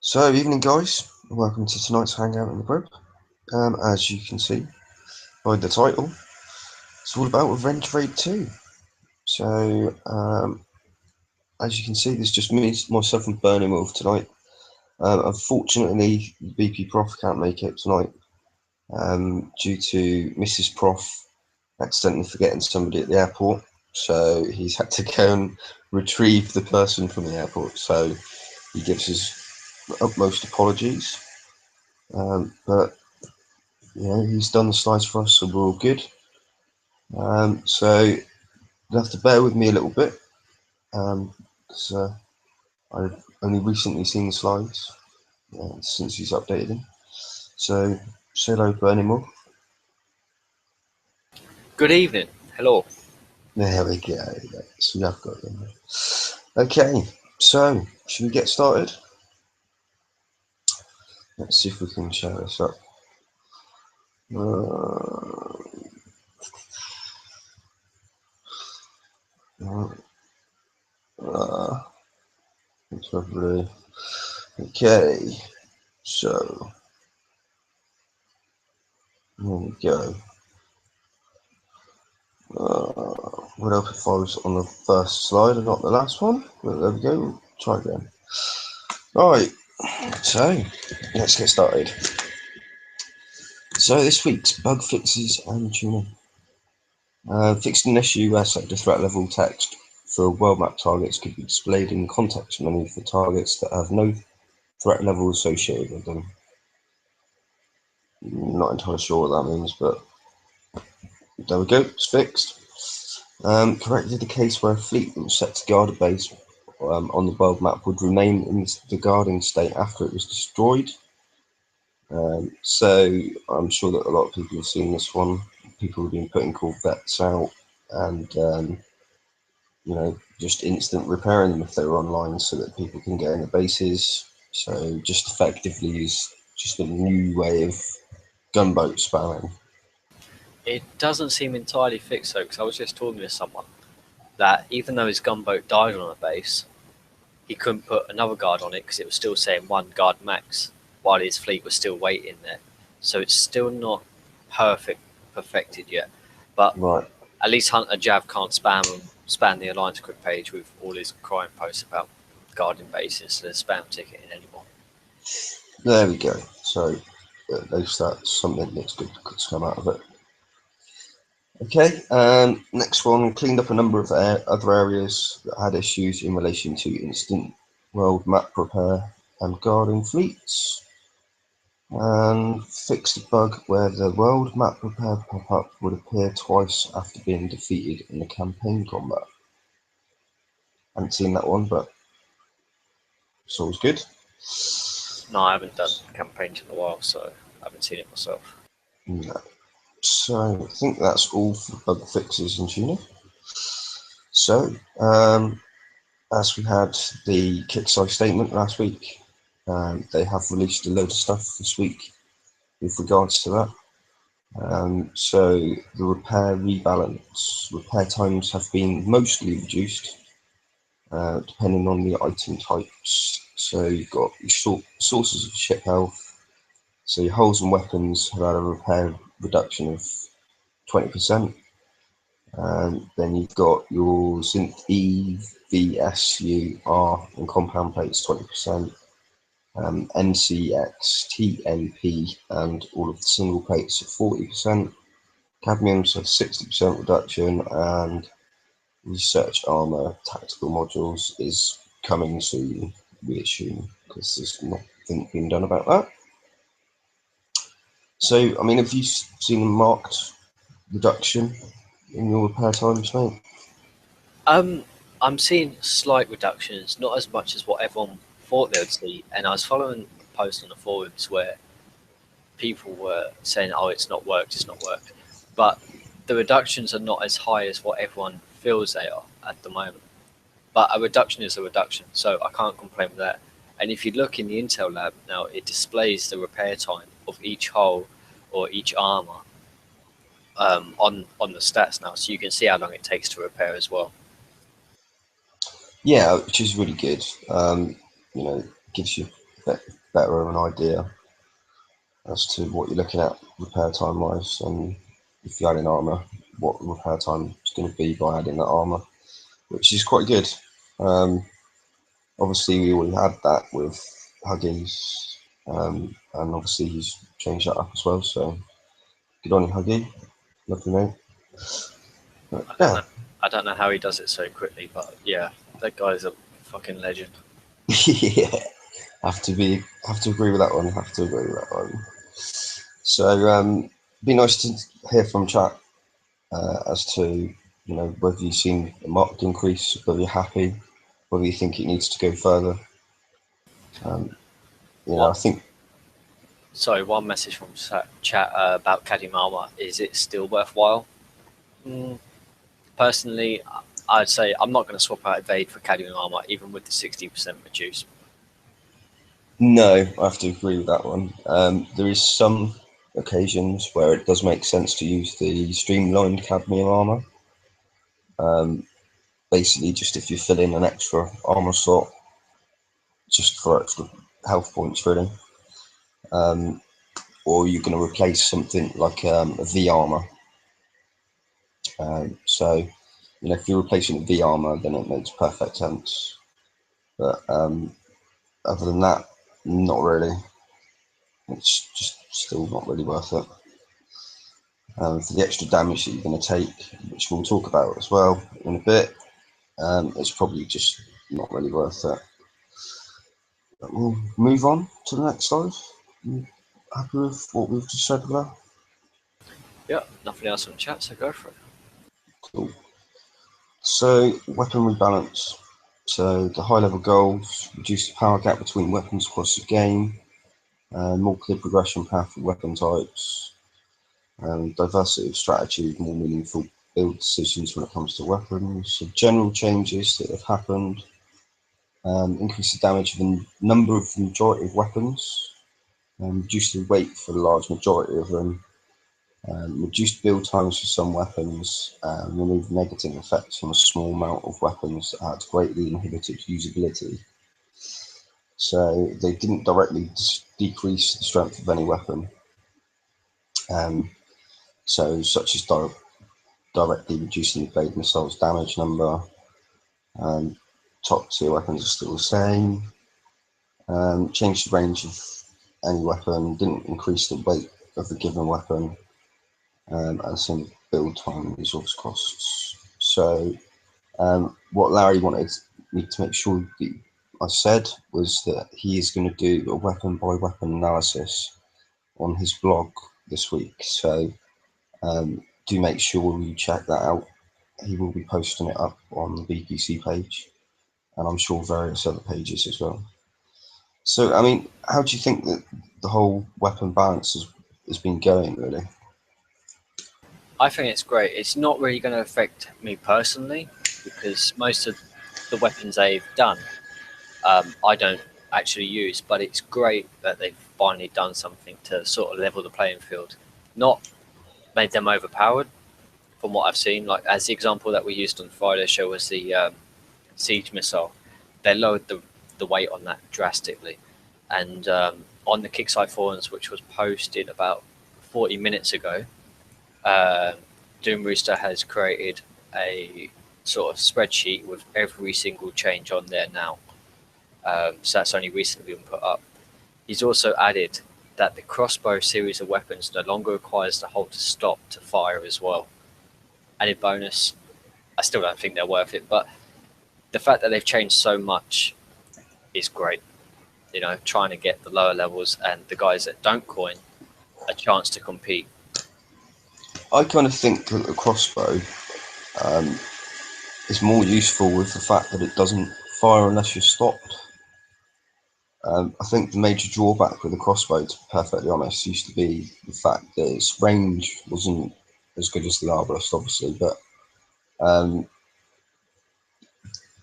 So, evening, guys. Welcome to tonight's Hangout in the Group. As you can see by the title, it's all about Revenge Raid 2. So, as you can see, there's just me, myself, and Burning Wolf tonight. Unfortunately, BP Prof can't make it tonight due to Mrs. Prof accidentally forgetting somebody at the airport. So, he's had to go and retrieve the person from the airport. So, he gives his utmost apologies. But he's done the slides for us, so we're all good. So you'll have to bear with me a little bit, because I've only recently seen the slides since he's updated them. So say hello, Burning Wolf. Good evening. Hello. There we go. So we have got them. Okay, so should we get started? Let's see if we can share this up. It's lovely. Okay, so there we go. Would help if I was on the first slide and not the last one, but there we go. We'll try again. Alright, so let's get started. So this week's bug fixes and tuning. Fixed an issue where sector threat level text for world map targets could be displayed in the context menu for targets that have no threat level associated with them. Not entirely sure what that means, but there we go, it's fixed. Corrected the case where a fleet that was set to guard a base on the world map would remain in the guarding state after it was destroyed. So I'm sure that a lot of people have seen this one. People have been putting Corvettes out and just instant repairing them if they were online so that people can get in the bases. So just effectively is just a new way of gunboat spamming. It doesn't seem entirely fixed though, because I was just talking to someone that even though his gunboat died on a base, he couldn't put another guard on it because it was still saying one guard max while his fleet was still waiting there. So it's still not perfected yet. But Right. at least Hunter Jav can't spam the Alliance Quick page with all his crime posts about guarding bases, so there's spam ticketing anymore. There we go. So at least that's something that's good to come out of it. Okay, next one, cleaned up a number of other areas that had issues in relation to instant world map repair and guarding fleets. And fixed a bug where the world map repair pop-up would appear twice after being defeated in the campaign combat. I haven't seen that one, but it's always good. No, I haven't done campaigns in a while, so I haven't seen it myself. No. So I think that's all for bug fixes and tuning. So, as we had the Kickstarter statement last week, they have released a load of stuff this week with regards to that. So the repair times have been mostly reduced, depending on the item types. So you've got your sources of ship health. So your hulls and weapons have had a repair reduction of 20%. Then you've got your Synth E, VSU, R, and compound plates 20%. NCX, TNP, and all of the single plates at 40%. Cadmium's at 60% reduction, and research armor tactical modules is coming soon, we assume, because there's nothing being done about that. So, I mean, have you seen a marked reduction in your repair times, mate? I'm seeing slight reductions, not as much as what everyone thought they would see. And I was following a post on the forums where people were saying, "Oh, it's not worked, it's not worked," but the reductions are not as high as what everyone feels they are at the moment. But a reduction is a reduction, so I can't complain with that. And if you look in the Intel lab now, it displays the repair time of each hull or each armor on the stats now, so you can see how long it takes to repair as well. Yeah, which is really good. Gives you better of an idea as to what you're looking at repair time wise, and if you're adding armor, what repair time is going to be by adding that armor, which is quite good. Obviously, we already had that with Huggies, and obviously he's changed that up as well. So good on you, Huggy. Lovely mate. But, I don't yeah. know. I don't know how he does it so quickly, but yeah, that guy's a fucking legend. Yeah, have to agree with that one. Have to agree with that one. So be nice to hear from chat as to whether you've seen a marked increase, whether you're happy, whether you think it needs to go further. I think Sorry, one message from chat about Cadmium armor. Is it still worthwhile? Mm, Personally, I'd say I'm not going to swap out Evade for Cadmium armor, even with the 60% reduce. no, I have to agree with that one. There is some occasions where it does make sense to use the streamlined cadmium armor. Basically, just if you fill in an extra armor slot, just for extra health points, really. Or you're going to replace something like a V armor. So, if you're replacing V armor, then it makes perfect sense. But other than that, not really. It's just still not really worth it. For the extra damage that you're going to take, which we'll talk about as well in a bit, it's probably just not really worth it. But we'll move on to the next slide. You happy with what we've just said there? Yeah, nothing else on chat, so go for it. Cool. So, weapon rebalance. So, the high level goals reduce the power gap between weapons across the game, more clear progression path for weapon types, diversity of strategy, more meaningful build decisions when it comes to weapons. So, general changes that have happened. Increase the damage of a number of the majority of weapons, reduce the weight for the large majority of them, reduce build times for some weapons, remove negative effects from a small amount of weapons that had greatly inhibited usability. So they didn't directly decrease the strength of any weapon. Such as directly reducing the blade missile's damage number. Top tier weapons are still the same. Changed the range of any weapon, didn't increase the weight of the given weapon, and some build time and resource costs. So what Larry wanted me to make sure that I said was that he is going to do a weapon by weapon analysis on his blog this week. So do make sure you check that out. He will be posting it up on the BPC page, and I'm sure various other pages as well. So, I mean, how do you think that the whole weapon balance has been going, really? I think it's great. It's not really going to affect me personally because most of the weapons they've done, I don't actually use. But it's great that they've finally done something to sort of level the playing field, not made them overpowered. From what I've seen, like as the example that we used on Friday show was the siege missile. They lowered the weight on that drastically, and on the Kickside forums, which was posted about 40 minutes ago, Doom Rooster has created a sort of spreadsheet with every single change on there now. So that's only recently been put up. He's also added that the crossbow series of weapons no longer requires the hold to stop to fire as well. Added bonus, I still don't think they're worth it, but the fact that they've changed so much is great. Trying to get the lower levels and the guys that don't coin a chance to compete. I kind of think that the crossbow is more useful with the fact that it doesn't fire unless you're stopped. I think the major drawback with the crossbow, to be perfectly honest, used to be the fact that its range wasn't as good as the arbalist, obviously, but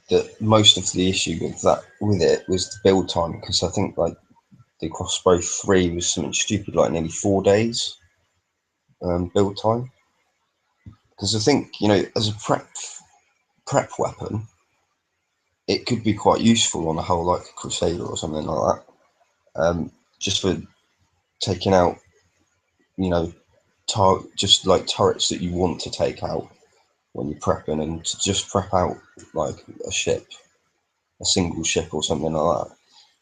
that most of the issue with it was the build time, because I think like the crossbow 3 was something stupid like nearly 4 days build time. Because I think as a prep weapon, it could be quite useful on a hull like a Crusader or something like that. just for taking out, you know, just like turrets that you want to take out when you're prepping, and to just prep out like a ship, a single ship or something like that.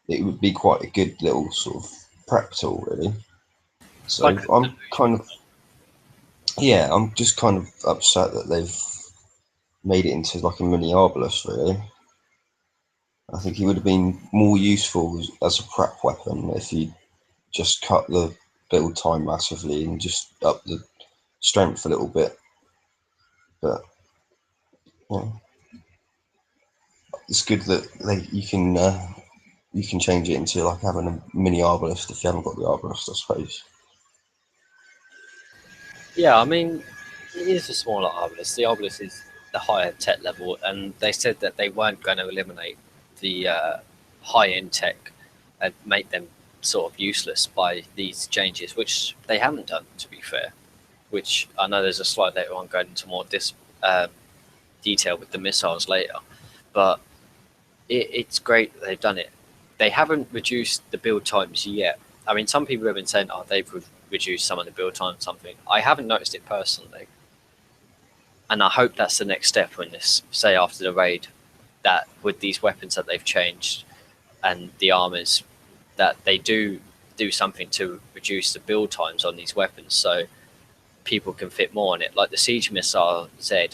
It would be quite a good little sort of prep tool, really. It's So like a I'm kind delusion. of, yeah, I'm just kind of upset that they've made it into like a mini arbalest, really. I think it would have been more useful as a prep weapon if you just cut the build time massively and just up the strength a little bit. But yeah, it's good that you can change it into like having a mini arbalest if you haven't got the arbalest, I suppose. Yeah, I mean, it is a smaller obelisk. The obelisk is the higher tech level, and they said that they weren't going to eliminate the high end tech and make them sort of useless by these changes, which they haven't done, to be fair. Which I know there's a slide later on going into more detail with the missiles later, but it's great that they've done it. They haven't reduced the build times yet. I mean, some people have been saying, "Oh, they've reduced some of the build time." Something I haven't noticed it personally, and I hope that's the next step when this, say, after the raid, that with these weapons that they've changed and the armors, that they do something to reduce the build times on these weapons, so people can fit more on it. Like the siege missile Z,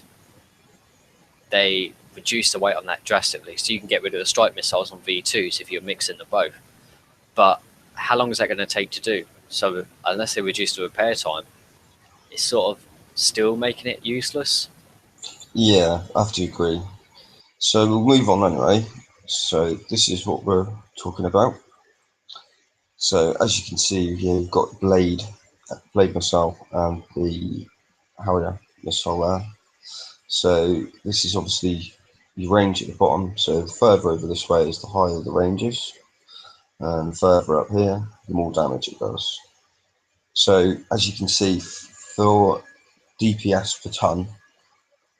they reduce the weight on that drastically, so you can get rid of the strike missiles on V2s if you're mixing the both. But how long is that going to take to do? So unless they reduce the repair time, it's sort of still making it useless. Yeah, I have to agree. So we'll move on anyway. So this is what we're talking about. So as you can see here, you've got blade missile and the Harrier missile there. So this is obviously your range at the bottom. So the further over this way is the higher the range is, and the further up here, the more damage it does. So as you can see, for DPS per ton,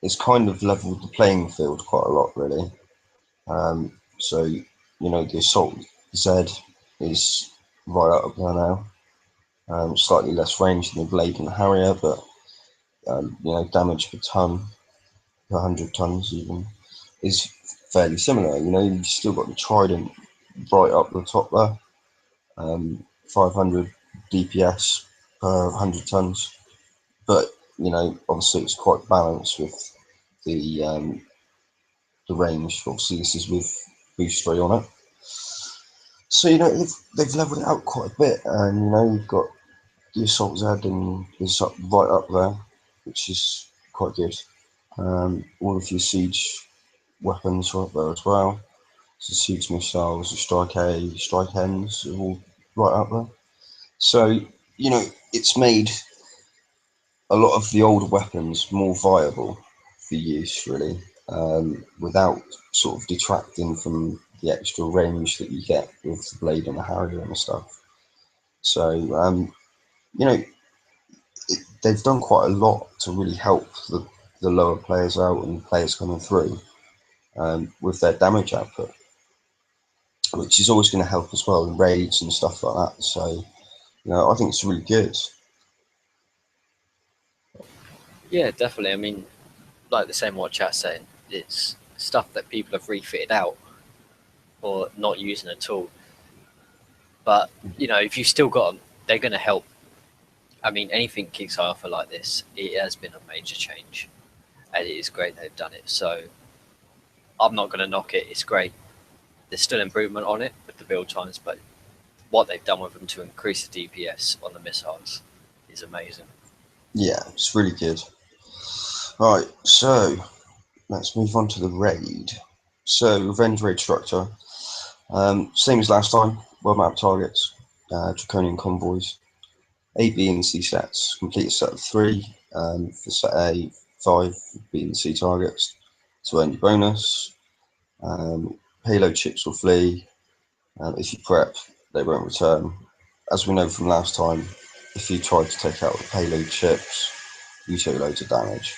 it's kind of leveled the playing field quite a lot, really. So the assault Z is right up there now. Slightly less range than the blade and the Harrier, but damage per ton, per 100 tons even, is fairly similar. You've still got the Trident right up the top there, 500 DPS per 100 tons. But obviously it's quite balanced with the range. Obviously, this is with boost 3 on it. So they've leveled it out quite a bit, and you've got the assault Z and is up right up there, which is quite good. All of your siege weapons are up there as well. So siege missiles, the strike A, strike Ns are all right up there. So it's made a lot of the older weapons more viable for use, really, without sort of detracting from the extra range that you get with the blade and the Harrier and stuff. So you know they've done quite a lot to really help the lower players out and players coming through with their damage output, which is always going to help as well in raids and stuff like that. So I think it's really good. Yeah, definitely. I mean, like the same what chat's saying, it's stuff that people have refitted out or not using at all. But if you've still got them, they're going to help. I mean, anything kicks off like this, it has been a major change, and it is great they've done it. So I'm not going to knock it. It's great. There's still improvement on it with the build times, but what they've done with them to increase the DPS on the missiles is amazing. Yeah, it's really good. Right, so let's move on to the raid. So revenge raid structure, same as last time. Well mapped targets, draconian convoys, A, B, and C sets. Complete a set of 3. For set A, 5 B and C targets to earn your bonus. Payload ships will flee. If you prep, they won't return. As we know from last time, if you try to take out the payload ships, you take loads of damage.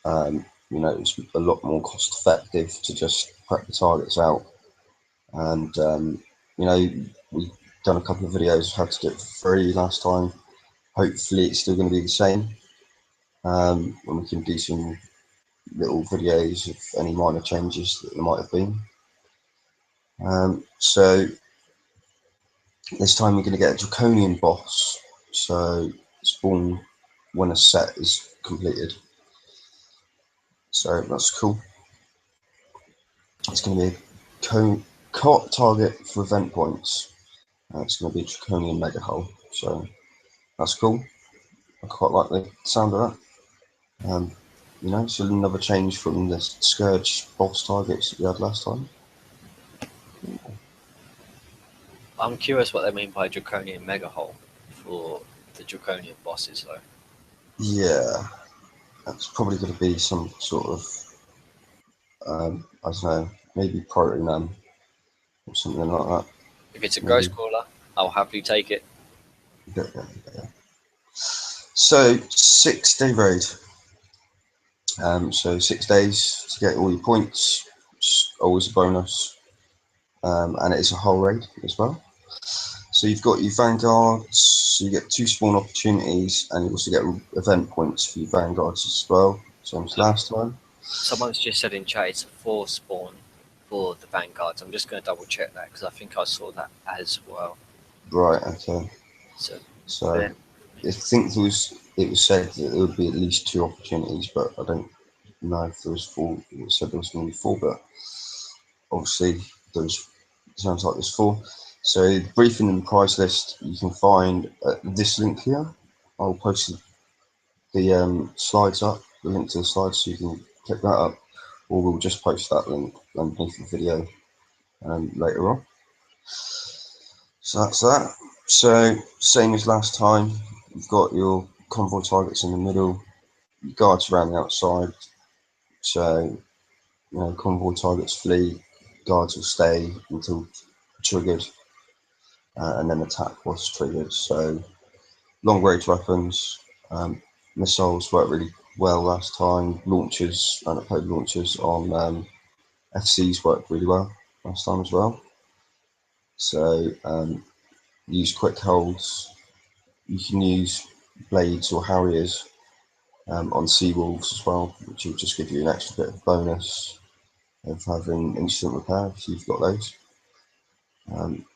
It's a lot more cost effective to just prep the targets out and you know, we've done a couple of videos how to do it for free last time. Hopefully it's still going to be the same. And we can do some little videos of any minor changes that there might have been. So this time we're going to get a draconian boss. So spawn when a set is completed. So that's cool. It's going to be a cart target for event points. It's going to be a draconian mega hull. So that's cool. I quite like the sound of that. You know, so another change from the Scourge boss targets that we had last time. I'm curious what they mean by draconian mega hull for the draconian bosses, though. Yeah, that's probably going to be some sort of, I don't know, maybe protonam or something like that. If it's a Maybe. Ghostcaller, I'll happily take it. Yeah. So 6-day raid. So 6 days to get all your points. It's always a bonus, and it is a whole raid as well. So you've got your vanguards. So you get 2 spawn opportunities, and you also get event points for your vanguards as well. Same as last time. Someone's just said in chat it's a 4 spawn for the vanguards. I'm just going to double check that because I think I saw that as well. Right. Okay. So I think it was said that there would be at least 2 opportunities, but I don't know if there was 4. It said there was going to be 4, but obviously sounds like there's 4. So the briefing and price list you can find at this link here. I'll post the slides up, the link to the slides, so you can click that up, or we'll just post that link underneath the video later on. So that's that. So same as last time, you've got your convoy targets in the middle, your guards around the outside. So you know, convoy targets flee, guards will stay until triggered, and then attack was triggered. So long range weapons, missiles worked really well last time. Launchers, unopposed launchers on FCs worked really well last time as well. So use quick holds. You can use blades or harriers on sea wolves as well, which will just give you an extra bit of bonus of having instant repair if you've got those.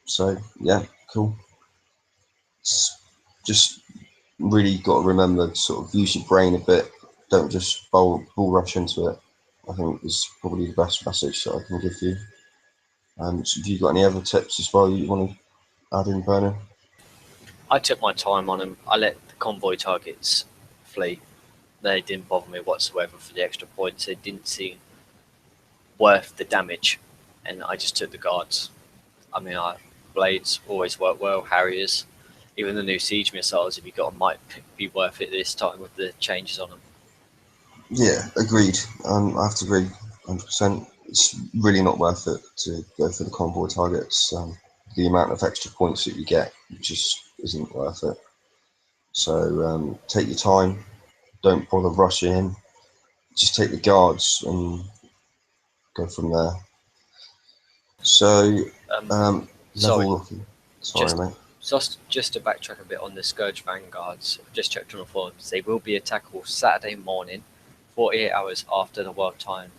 So yeah, cool. It's just really got to remember to sort of use your brain a bit. Don't just bull rush into it. I think is probably the best message that I can give you. So have you got any other tips as well you want to add in, Bernard? I took my time on them. I let the convoy targets flee. They didn't bother me whatsoever for the extra points. They didn't seem worth the damage, and I just took the guards. I mean, blades always work well. Harriers, even the new siege missiles, if you got them, might be worth it this time with the changes on them. Yeah, agreed. I have to agree 100%. It's really not worth it to go for the convoy targets. The amount of extra points that you get just isn't worth it. So take your time. Don't bother rushing in. Just take the guards and go from there. So Sorry, level. Sorry, just mate. just to backtrack a bit on the Scourge Vanguards, I've just checked on the forums. They will be attackable Saturday morning, 48 hours after the world time,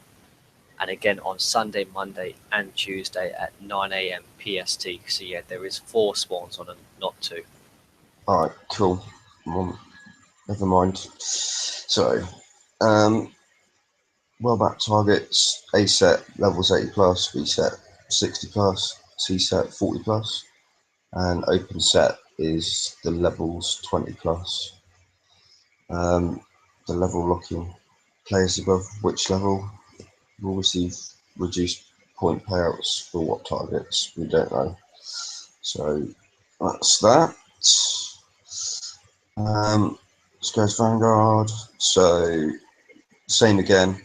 and again on Sunday, Monday, and Tuesday at 9 a.m. PST. So yeah, there is 4 spawns on them, not 2. All right, cool. Well, never mind. So, well back targets. A set levels 80 plus, B set 60 plus, C set 40 plus, and open set is the levels 20 plus. The level locking players above which level will receive reduced point payouts for what targets we don't know. So that's that. Scourge Vanguard. So same again.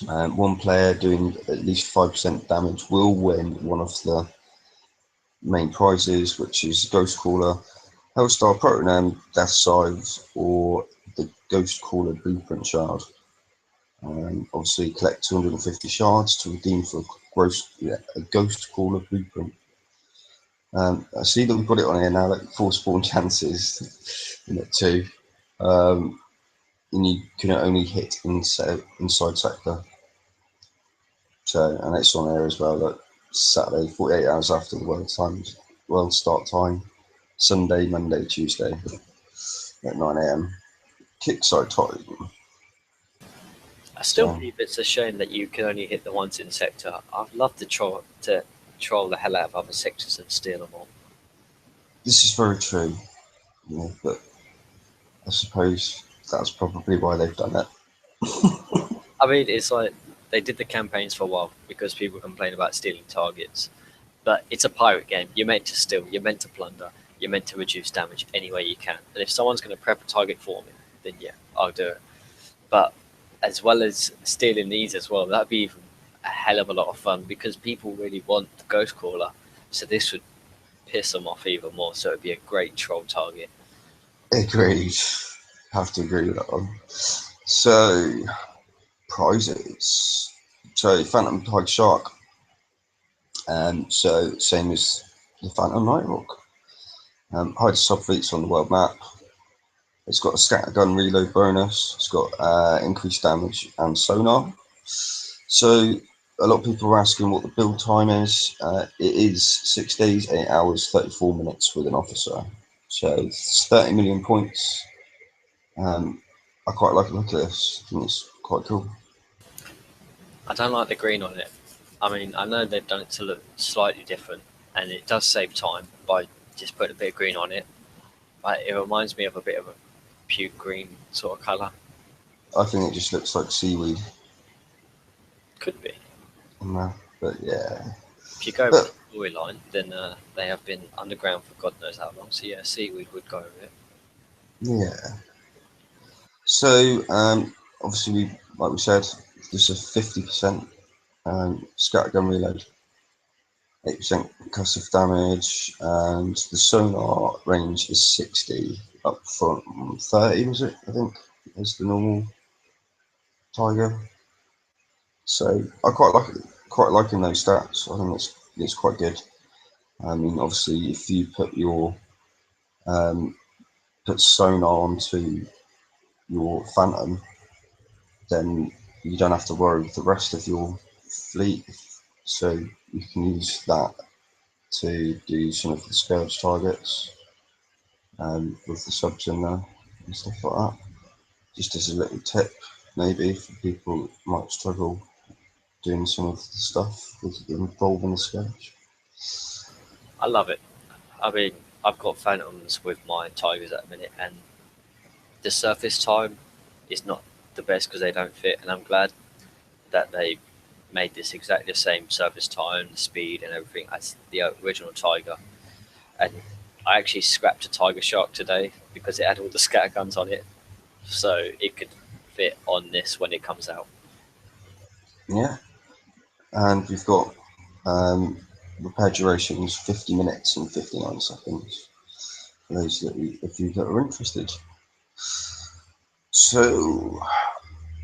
One player doing at least 5% damage will win one of the main prizes, which is Ghostcaller, Hellstar Protonam, Death Scythe, or the Ghostcaller Blueprint Shard. Obviously, collect 250 shards to redeem for a Ghostcaller blueprint. I see that we've got it on here now, like 4 spawn chances in it too. And you can only hit inside sector. So, and it's on there as well, like Saturday, 48 hours after the world start time, Sunday, Monday, Tuesday at 9 a.m. Kickside time. I still So, believe it's a shame that you can only hit the ones in sector. I'd love to troll the hell out of other sectors and steal them all. this is very true, but I suppose that's probably why they've done it. I mean, it's like they did the campaigns for a while because people complain about stealing targets. But it's a pirate game. You're meant to steal. You're meant to plunder. You're meant to reduce damage any way you can. And if someone's going to prep a target for me, then yeah, I'll do it. But as well as stealing these as well, that'd be even a hell of a lot of fun because people really want the Ghost Caller. So this would piss them off even more. So it'd be a great troll target. Agreed. Have to agree with that one. So, prizes. So, Phantom Tide Shark. So, same as the Phantom Nighthawk. Hides subfleets on the world map. It's got a scattergun reload bonus. It's got increased damage and sonar. So a lot of people are asking what the build time is. It is 6 days, 8 hours, 34 minutes with an officer. So it's 30 million points. I quite like the look at this. I think it's quite cool. I don't like the green on it. I mean, I know they've done it to look slightly different, and it does save time by just putting a bit of green on it. But it reminds me of a bit of a puke green sort of colour. I think it just looks like seaweed. Could be. But yeah. If you go with But the storyline, then they have been underground for God knows how long. So yeah, seaweed would go with it. yeah. So obviously, like we said, there's a 50% scattergun reload, 8% concussive damage, and the sonar range is 60 up from 30, was it? I think is the normal Tiger. So I quite liking those stats. I think it's quite good. I mean, obviously, if you um, put sonar onto your Phantom, then you don't have to worry with the rest of your fleet. So you can use that to do some of the Scourge targets with the subs in there and stuff like that. Just as a little tip, maybe for people that might struggle doing some of the stuff with involving the Scourge. I love it. I mean, I've got phantoms with my tigers at the minute, and the surface time is not the best because they don't fit. And I'm glad that they made this exactly the same surface time, speed, and everything as the original Tiger. And I actually scrapped a Tiger Shark today because it had all the scatter guns on it, so it could fit on this when it comes out. Yeah, and we've got repair durations 50 minutes and 59 seconds for those of you that are interested. So,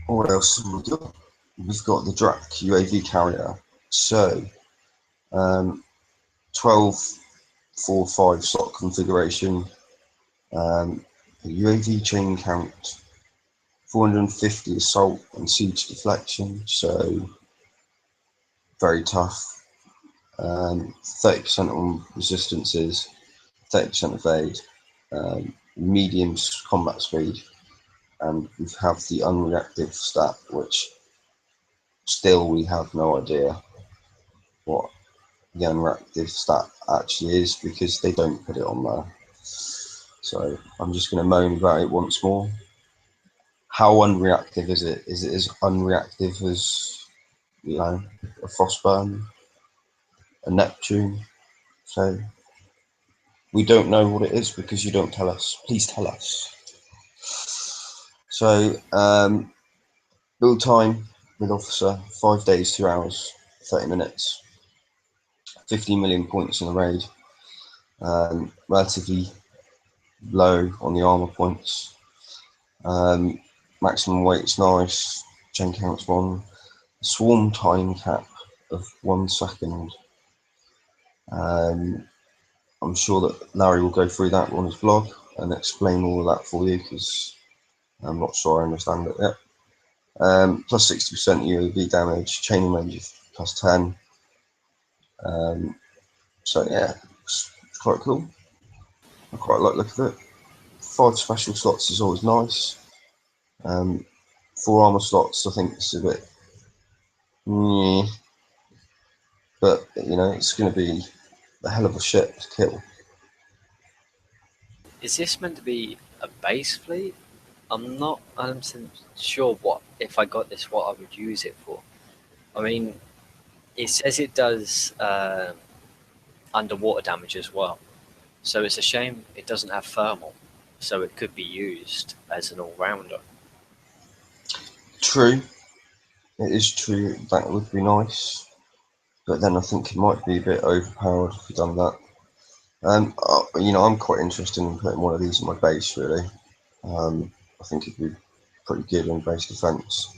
what else have we got? We've got the Drac UAV carrier. So, 12 4-5 slot configuration, UAV chain count, 450 assault and siege deflection, so very tough. 30% on resistances, 30% evade, medium combat speed, and we have the unreactive stat, which still we have no idea what the unreactive stat actually is because they don't put it on there. So I'm just going to moan about it once more. How unreactive is it? Is it as unreactive as, a Frostburn, a Neptune? So we don't know what it is because you don't tell us. Please tell us. So build time with officer 5 days, 2 hours, 30 minutes, 15 million points in the raid. Relatively low on the armor points. Maximum weight's nice. chain counts 1, swarm time cap of 1 second. I'm sure that Larry will go through that on his blog and explain all of that for you, because I'm not sure I understand it yet. Plus 60% UAV damage, chaining range of plus 10. So yeah, it's quite cool. I quite like the look of it. 5 special slots is always nice. 4 armor slots, I think it's a bit, but you know, it's going to be a hell of a ship to kill. Is this meant to be a base fleet? I'm not 100% sure what, if I got this, what I would use it for. I mean, it says it does underwater damage as well. So it's a shame it doesn't have thermal. So it could be used as an all-rounder. True, it is true, that would be nice, but then I think it might be a bit overpowered if you've done that. You know, I'm quite interested in putting one of these in my base, really. I think it'd be pretty good on base defense,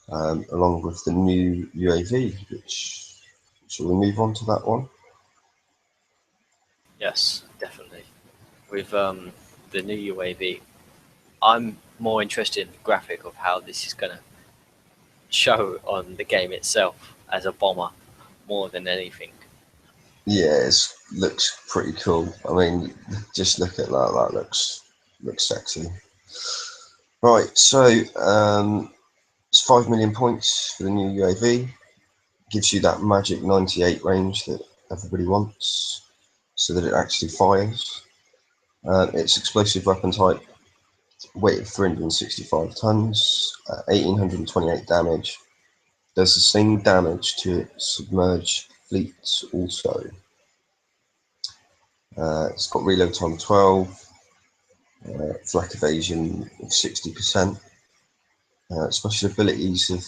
along with the new UAV, which, shall we move on to that one? Yes, definitely. With the new UAV, I'm more interested in the graphic of how this is going to show on the game itself as a bomber more than anything. Yeah, it looks pretty cool. I mean, just look at that. That looks sexy. Right, so it's 5 million points for the new UAV. Gives you that magic 98 range that everybody wants, so that it actually fires. Its explosive weapon type, weight of 365 tons, 1828 damage. Does the same damage to submerged fleets also. It's got reload time 12, flak evasion of 60%, special abilities of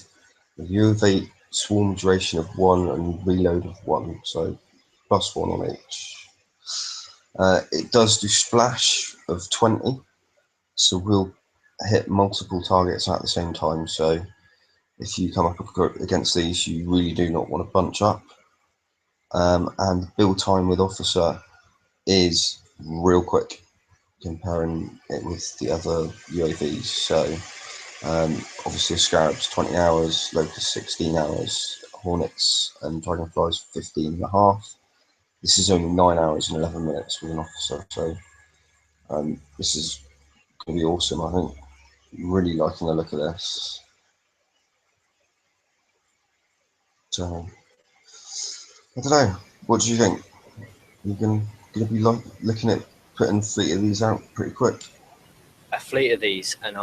UV swarm duration of 1 and reload of 1, so plus 1 on each. It does do splash of 20, so we'll hit multiple targets at the same time. So if you come up against these, you really do not want to bunch up. And build time with officer is real quick, comparing it with the other UAVs. So obviously Scarab's 20 hours, Locust 16 hours, Hornets and Dragonflies 15 and a half. This is only 9 hours and 11 minutes with an officer. So this is going to be awesome, I think. Really liking the look of this. So I don't know. What do you think? You're going to be looking at putting a fleet of these out pretty quick. A fleet of these, and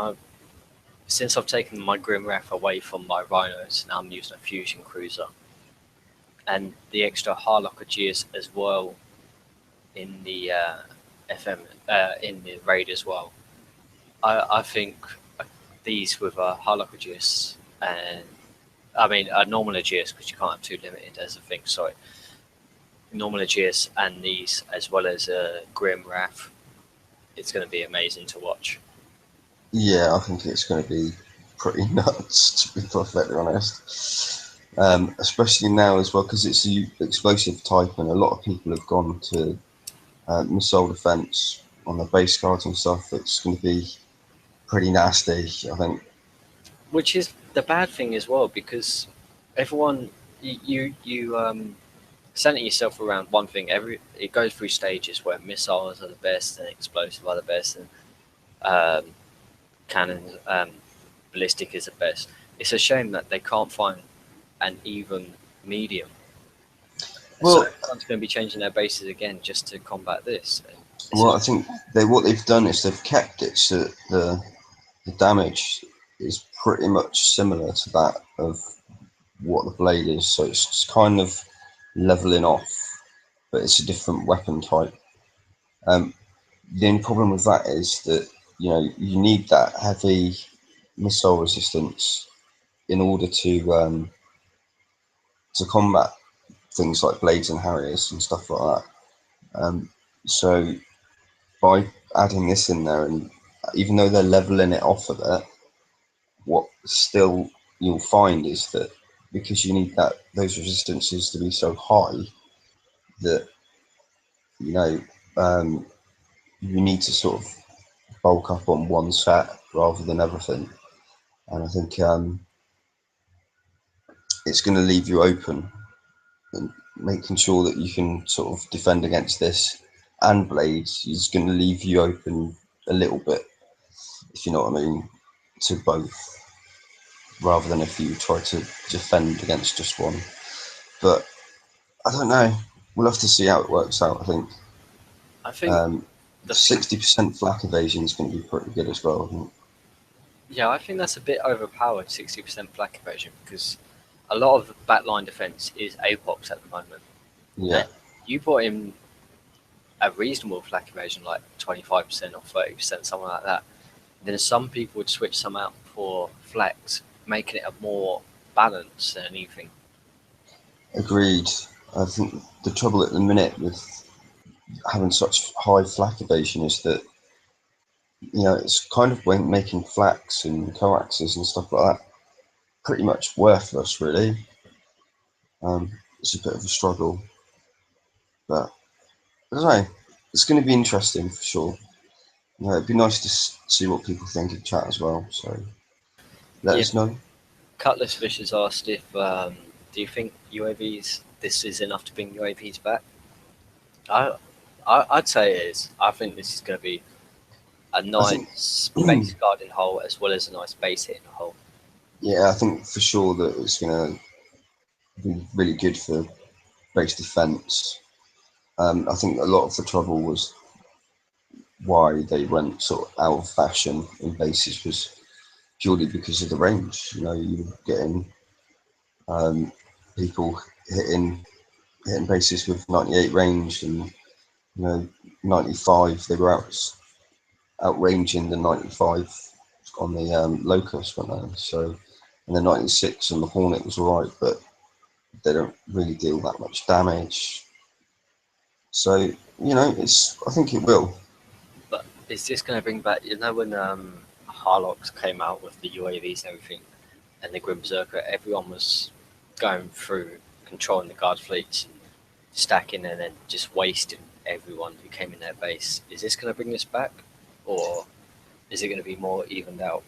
since I've taken my Grim Wrath away from my Rhinos, now I'm using a Fusion Cruiser. And the extra Harlocker Gears as well in the in the raid as well. I think these with a Harlocker Gears and I mean a normal Aegeus, because you can't have 2 limited as a thing, sorry. Normal Aegeus and these as well as a Grim Wrath, it's going to be amazing to watch. Yeah, I think it's going to be pretty nuts, to be perfectly honest. Especially now as well, because it's the explosive type, and a lot of people have gone to missile defense on the base cards and stuff. It's going to be pretty nasty, I think. Which is the bad thing as well, because everyone you center yourself around one thing. It goes through stages where missiles are the best and explosive are the best, and cannons, ballistic is the best. It's a shame that they can't find an even medium. So Well, everyone's going to be changing their bases again just to combat this. I think what they've done is they've kept it so the damage is pretty much similar to that of what the blade is. So it's kind of leveling off, but it's a different weapon type. The only problem with that is that you need that heavy missile resistance in order to combat things like blades and harriers and stuff like that. So by adding this in there, and even though they're leveling it off a bit, what still you'll find is that because you need those resistances to be so high that you know you need to sort of bulk up on one set rather than everything, and I think it's going to leave you open and making sure that you can sort of defend against this and blades is going to leave you open a little bit, if you know what I mean, to both, rather than if you try to defend against just one. But I don't know. We'll have to see how it works out. I think I think the thing, 60% flak evasion is going to be pretty good as well. I think. yeah, I think that's a bit overpowered, 60% flak evasion, because a lot of the backline defense is APOX at the moment. Yeah, And you brought in a reasonable flak evasion, like 25% or 30%, something like that. Then some people would switch some out for flex, making it a more balance than anything. agreed. I think the trouble at the minute with having such high flak evasion is that it's kind of making flaks and coaxes and stuff like that pretty much worthless, really. It's a bit of a struggle, but I don't know. It's going to be interesting for sure. It'd be nice to see what people think in chat as well. So let Yeah, us know. Cutlass Fish has asked if do you think UAVs this is enough to bring UAVs back? I, I'd say it is. I think this is going to be a I think, nice base guarding hole as well as a nice base hitting hole. yeah, I think for sure that it's going to be really good for base defense. I think a lot of the trouble was why they went sort of out of fashion in bases was purely because of the range. You were getting people hitting bases with 98 range and 95. They were outranging the 95 on the Locust, weren't they? So, and the 96 on the Hornet was alright, but they don't really deal that much damage. So, I think it will. But is this going to bring back? You know when Harlox came out with the UAVs and everything, and the Grim Berserker, everyone was going through controlling the guard fleets, stacking, and then just wasting everyone who came in their base. Is this going to bring this back, or is it going to be more evened out?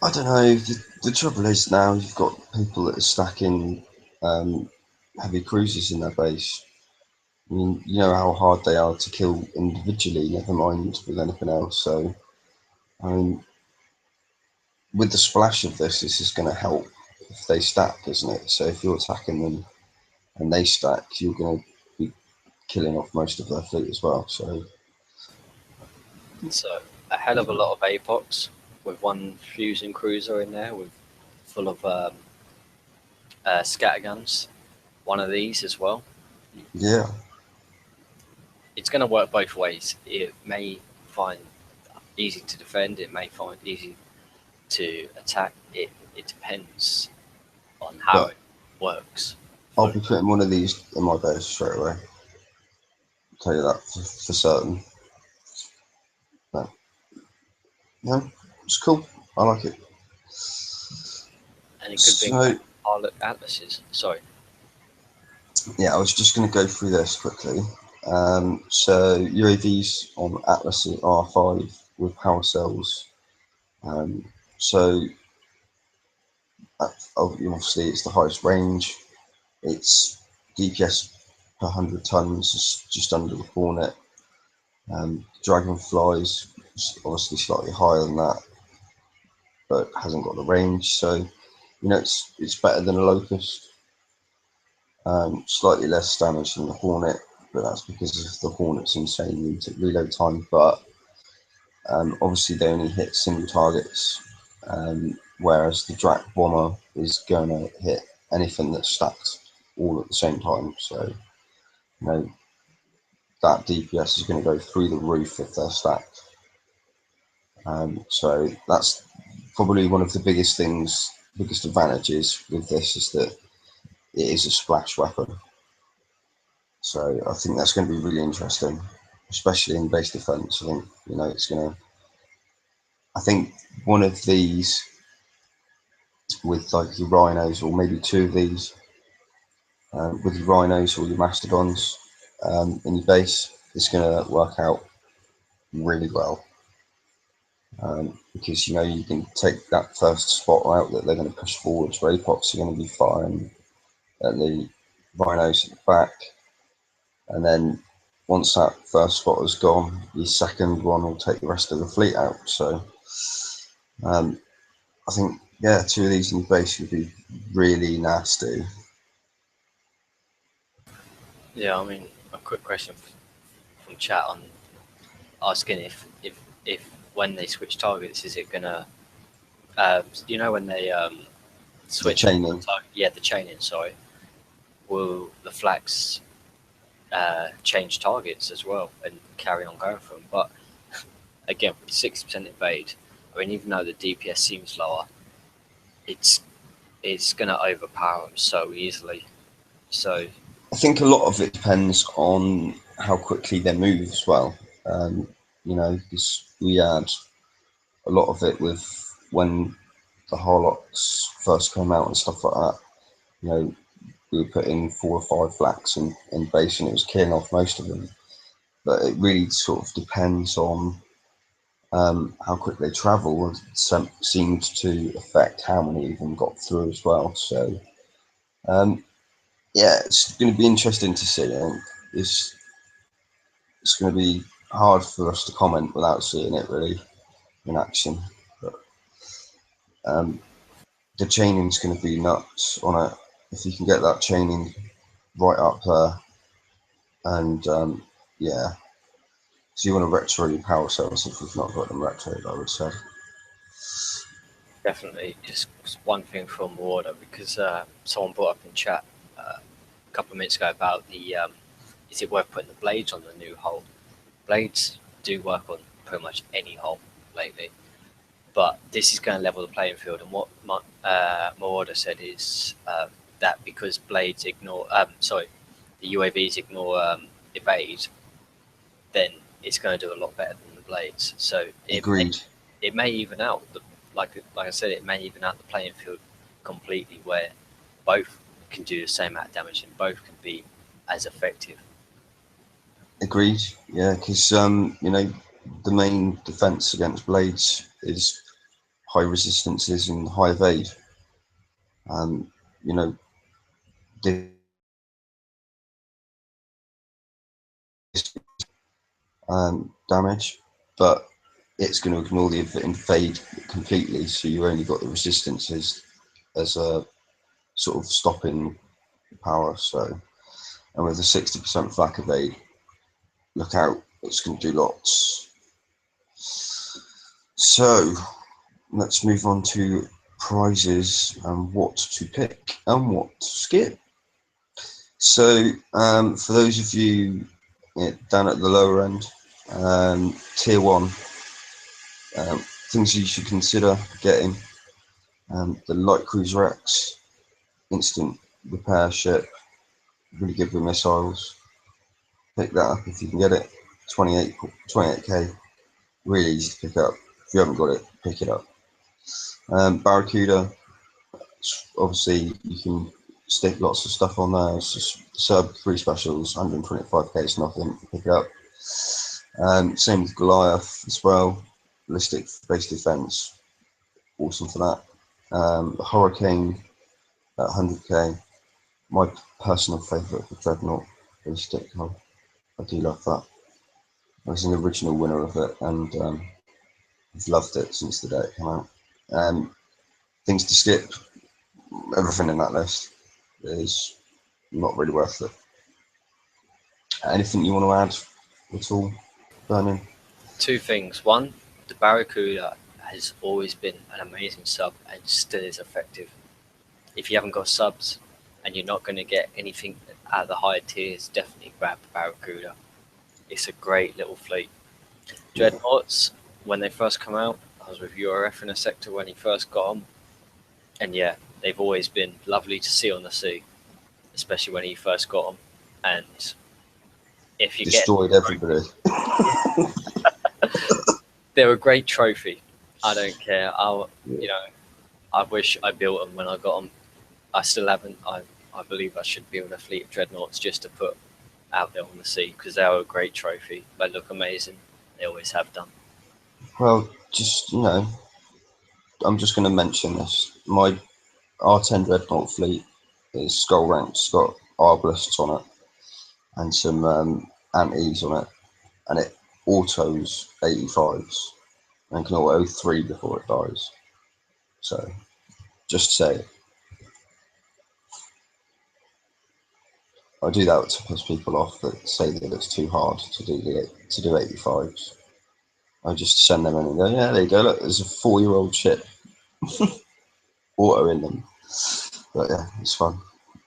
I don't know. The trouble is now you've got people that are stacking heavy cruisers in their base. I mean, you know how hard they are to kill individually, never mind with anything else. So, I mean, with the splash of this is going to help if they stack, isn't it? So if you're attacking them and they stack, you're going to be killing off most of their fleet as well. So So a hell of a lot of APOX with one fusion cruiser in there with full of scatterguns. One of these as well. yeah, It's going to work both ways. It may find easy to defend. It may find easy to attack. It depends on how but it works. I'll be putting one of these in my base straight away. I'll tell you that for certain. But yeah, it's cool. I like it. And it could bring So back Harlock Atlases. Sorry. yeah, I was just going to go through this quickly. So UAVs on Atlas R5 with power cells. So obviously it's the highest range. Its DPS per 100 tons is just under the Hornet. Dragonflies is obviously slightly higher than that, but hasn't got the range. So it's better than a Locust. Slightly less damage than the Hornet, but that's because of the Hornet's insane reload time. But obviously they only hit single targets, whereas the Drak Bomber is going to hit anything that's stacked all at the same time. So that DPS is going to go through the roof if they're stacked. So that's probably one of the biggest advantages with this is that it is a splash weapon. So I think that's going to be really interesting, especially in base defense. I think it's going to. I think one of these with like your rhinos or maybe two of these, with your rhinos or your mastodons in your base, it's going to work out really well. Because you can take that first spot out that they're going to push forwards. Where apox are going to be firing at the rhinos at the back, and then once that first spot is gone, your second one will take the rest of the fleet out. So I think, yeah, two of these in the base would be really nasty. Yeah, I mean, a quick question from chat on asking if when they switch targets, is it gonna, when they switch The chaining. target, yeah, the chaining. Sorry, will the flags change targets as well and carry on going for them? But again, with 60% evade, I mean, even though the DPS seems lower, it's going to overpower them so easily. So I think a lot of it depends on how quickly they move as well. Because we had a lot of it with when the Harlocks first came out and stuff like that. We were putting 4 or 5 flags in base and it was killing off most of them. But it really sort of depends on how quick they travel, and seemed to affect how many of them got through as well. So yeah, it's going to be interesting to see. It's going to be hard for us to comment without seeing it really in action. But the chaining's going to be nuts on it. If you can get that chaining right up there, and yeah, so you want to retro your power cells if we've not got them retroed, I would say. definitely just one thing from order, because someone brought up in chat a couple of minutes ago about the is it worth putting the blades on the new hull? Blades do work on pretty much any hull lately, but this is going to level the playing field. And what Marauder said is that because blades ignore, the UAVs ignore evade, then it's going to do a lot better than the blades. So Agreed. it may even out like I said, it may even out the playing field completely, where both can do the same amount of damage and both can be as effective. Agreed. Yeah, because the main defense against blades is high resistances and high evade. You know, this damage, but it's going to ignore the evade completely. So you only got the resistances as a sort of stopping power. So, and with a 60% flak evade, look out, it's going to do lots. So let's move on to prizes and what to pick and what to skip. So for those of you down at the lower end, tier 1, things you should consider getting: the light cruiser X, instant repair ship, really good with missiles. Pick that up if you can get it. 28k, really easy to pick up. If you haven't got it, pick it up. Barracuda, obviously you can stick lots of stuff on there. It's just sub 3 specials, 125k is nothing. Pick it up. Same with Goliath as well. Ballistic base defense, awesome for that. The Hurricane at 100k, my personal favourite for Dreadnought ballistic. I do love that. I was an original winner of it, and I've loved it since the day it came out. Things to skip: everything in that list is not really worth it. Anything you want to add at all, Vernon? Two things. One, the Barracuda has always been an amazing sub and still is effective. If you haven't got subs and you're not going to get anything out of the higher tiers, definitely grab the Barracuda. It's a great little fleet. Dreadnoughts, when they first come out, I was with URF in a sector when he first got them, and yeah, they've always been lovely to see on the sea, especially when he first got them. And if you Destroyed everybody. they're a great trophy. I don't care. I wish I built them when I got them. I still haven't. I believe I should build a fleet of dreadnoughts just to put out there on the sea because they are a great trophy. They look amazing. They always have done. Well, just I'm just going to mention this. My R10 dreadnought fleet is skull ranked. It's got arbalists on it and some antis on it, and it autos 85s and can auto 3 before it dies. So, just say it. I do that to piss people off that say that it's too hard to do 85s. I just send them in and go, yeah, there you go. Look, there's a 4-year-old ship auto in them. But yeah, it's fun.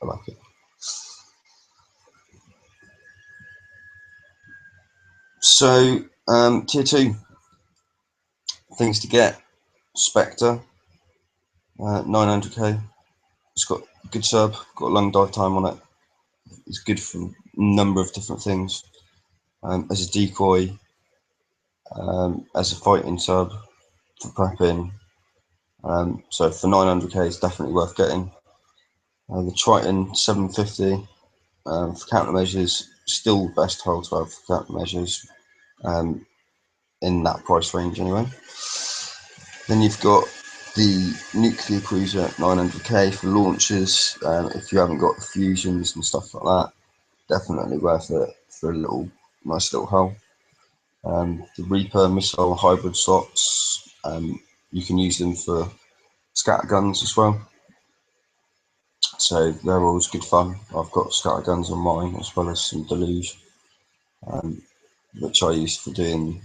I like it. So, tier 2 things to get: Spectre, 900k. It's got good sub, got a long dive time on it. It's good for a number of different things. As a decoy, as a fighting sub, for prepping. So for 900k, it's definitely worth getting. The Triton 750 for countermeasures, still the best hull to have for countermeasures in that price range anyway. Then you've got the nuclear cruiser 900k for launches. If you haven't got the fusions and stuff like that, definitely worth it for a nice little hull. The Reaper missile hybrid slots, you can use them for scatter guns as well. So they're always good fun. I've got scatter guns on mine as well as some deluge, which I use for doing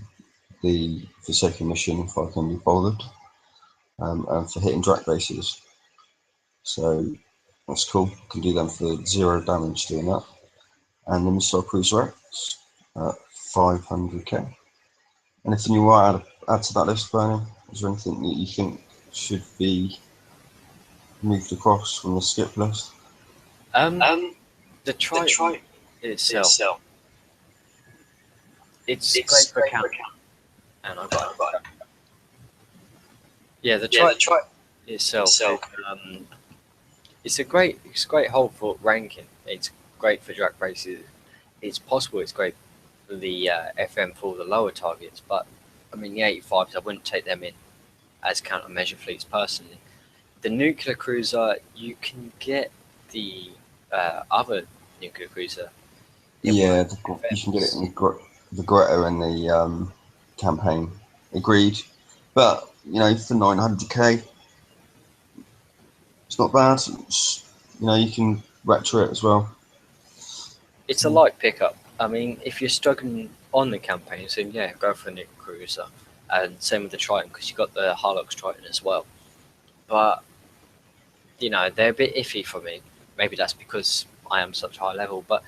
the Forsaken mission if I can be bothered, and for hitting Drak bases. So that's cool. You can do them for 0 damage doing that. And the Missile Cruiser X at 500k. Anything you want to add to that list, Bernie? Is there anything that you think should be moved across from the skip list? The Triton itself. It's great for count. And I got it. Yeah, the Triton itself. It's a great hull for ranking. It's great for Drak races. It's possible it's great for the FM for the lower targets, but I mean the 85s, I wouldn't take them in as countermeasure fleets personally. The nuclear cruiser, you can get the other nuclear cruiser. Yeah, you can get it in the Greta and the campaign. Agreed. But, for 900k, it's not bad. You can retro it as well. It's a light pickup. I mean, if you're struggling on the campaign, so yeah, go for a nuclear cruiser. And same with the Triton, because you got the Harlox Triton as well. But, they're a bit iffy for me. Maybe that's because I am such high level, but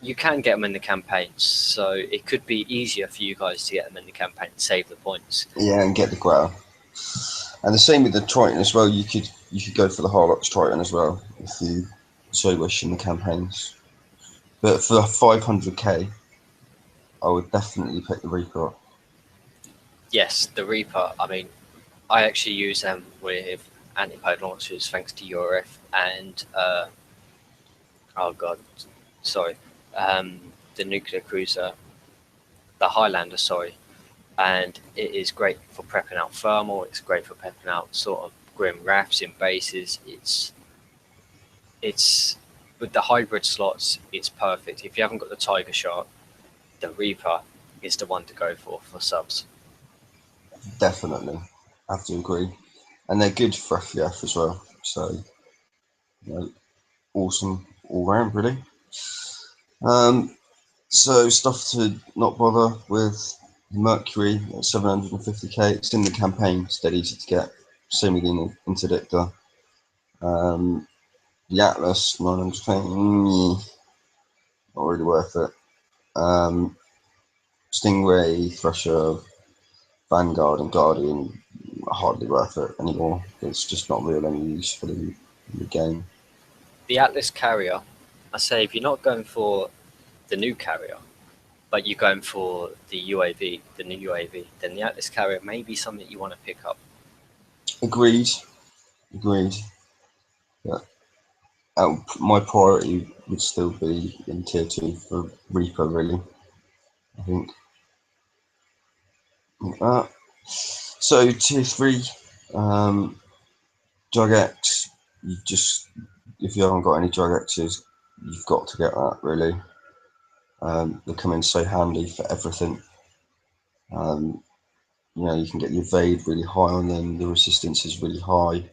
you can get them in the campaigns, so it could be easier for you guys to get them in the campaign and save the points. Yeah, and get the Greta. And the same with the Triton as well. You could go for the Harlox Triton as well if you so wish in the campaigns. But for 500k, I would definitely pick the Reaper up. Yes, the Reaper. I mean, I actually use them with anti-pode launchers thanks to URF and the nuclear cruiser, the Highlander, and it is great for prepping out thermal. It's great for prepping out sort of grim rafts in bases. It's with the hybrid slots, it's perfect. If you haven't got the Tiger Shark, the Reaper is the one to go for subs. Definitely, I have to agree. And they're good for FEF as well. So, awesome all round, really. So stuff to not bother with. Mercury at 750k. It's in the campaign. It's dead easy to get. Same with the Interdictor. The Atlas 900k. Not really worth it. Stingray, Thresher, Vanguard, and Guardian, hardly worth it anymore. It's just not really any use for the game. The Atlas carrier, I say if you're not going for the new carrier, but you're going for the UAV, the new UAV, then the Atlas carrier may be something you want to pick up. Agreed. Agreed. Yeah. My priority would still be in tier 2 for Reaper, really. I think. So tier 3, Drug X. You just, if you haven't got any Drug X's, you've got to get that, really. They come in so handy for everything. You can get the evade really high on them. The resistance is really high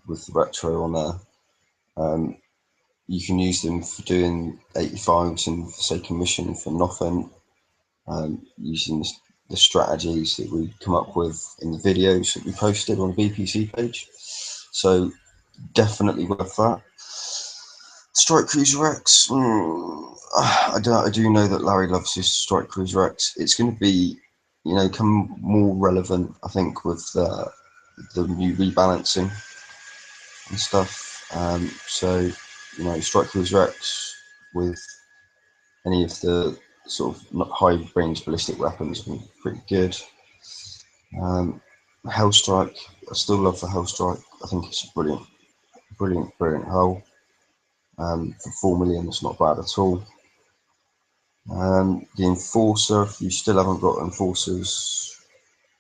with the retro on there. You can use them for doing 85s and Forsaken Mission for nothing, using the strategies that we come up with in the videos that we posted on the BPC page. So definitely worth that. Strike Cruiser X. I do know that Larry loves his Strike Cruiser X. It's going to be, come more relevant, I think, with the new rebalancing and stuff. So, Strike Cruiser X with any of the sort of high range ballistic weapons have been pretty good. Hellstrike. I still love the Hellstrike. I think it's a brilliant hull. For 4 million, it's not bad at all. The Enforcer, if you still haven't got Enforcers,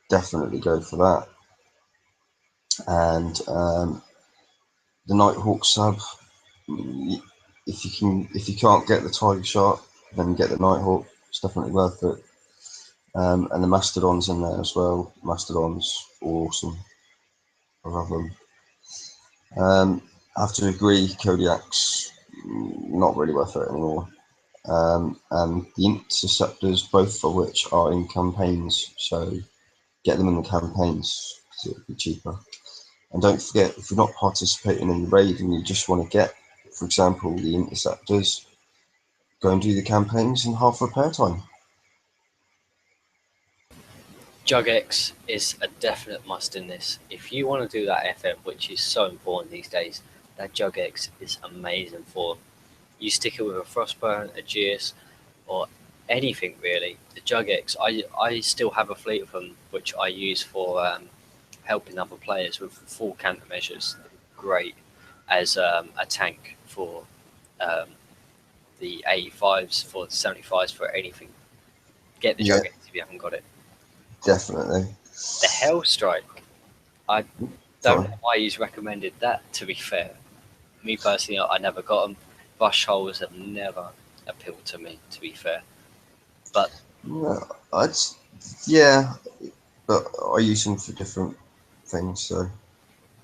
definitely go for that. And the Nighthawk sub, if you can't get the Tiger Shark, then get the Nighthawk. It's definitely worth it. And the Mastodon's in there as well. Mastodon's awesome. I love them. I have to agree, Kodiak's not really worth it anymore. And the Interceptors, both of which are in campaigns, so get them in the campaigns because it'll be cheaper. And don't forget, if you're not participating in the raid and you just want to get, for example, the Interceptors, go and do the campaigns in half repair time. Jug X is a definite must in this. If you want to do that FM, which is so important these days, that Jug X is amazing for. You stick it with a Frostburn, a Gears, or anything really. The Jug X, I still have a fleet of them, which I use for helping other players with full countermeasures. Great as a tank for the 85s, for the 75s, for anything. Get the Jug X if you haven't got it. Definitely. The Hellstrike. I don't know why he's recommended that, to be fair. Me personally, I never got them. Rush holes have never appealed to me, to be fair. But yeah, but I use them for different things, so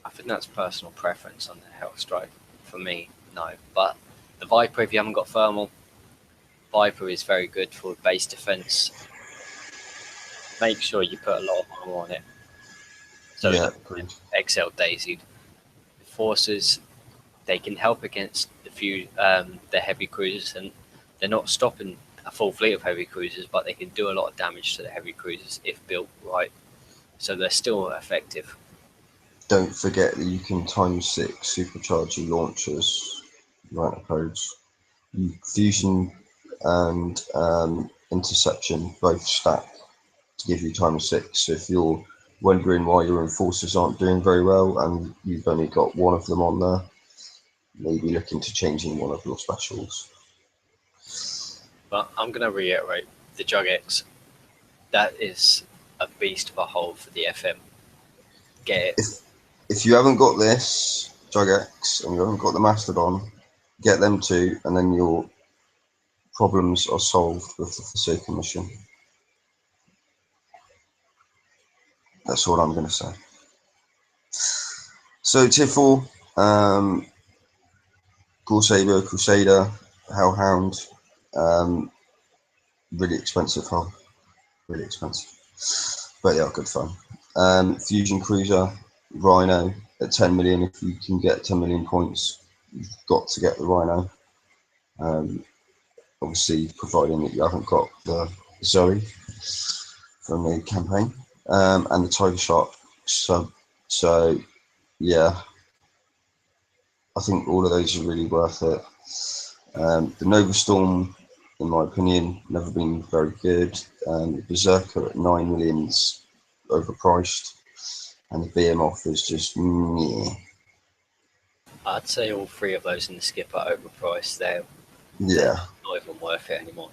I think that's personal preference on the Hellstrike. For me, no. But the Viper, if you haven't got thermal, Viper is very good for base defense. Make sure you put a lot of armor on it, so yeah, it XL daisied. Forces, they can help against the heavy cruisers, and they're not stopping a full fleet of heavy cruisers, but they can do a lot of damage to the heavy cruisers if built right. So they're still effective. Don't forget that you can ×6 supercharge your launchers, right codes. Fusion and interception both stack to give you ×6. So if you're wondering why your enforcers aren't doing very well and you've only got one of them on there, maybe looking to changing one of your specials. But I'm going to reiterate, the Jug X, that is a beast of a hole for the FM. Get it. If you haven't got this Jug X and you haven't got the Mastodon, get them too, and then your problems are solved with the Forsaken Mission. That's all I'm going to say. So tier 4, Gorsaber, Crusader, Hellhound, really expensive hull, really expensive, but they are good fun. Fusion Cruiser, Rhino at 10 million. If you can get 10 million points, you've got to get the Rhino. Obviously, providing that you haven't got the Zoe from the campaign, and the Tiger Shark sub. So, yeah, I think all of those are really worth it. The Nova Storm, in my opinion, never been very good. Berserker at 9 million is overpriced. and the BM is just meh. I'd say all three of those in the skip are overpriced. They're Yeah, not even worth it anymore.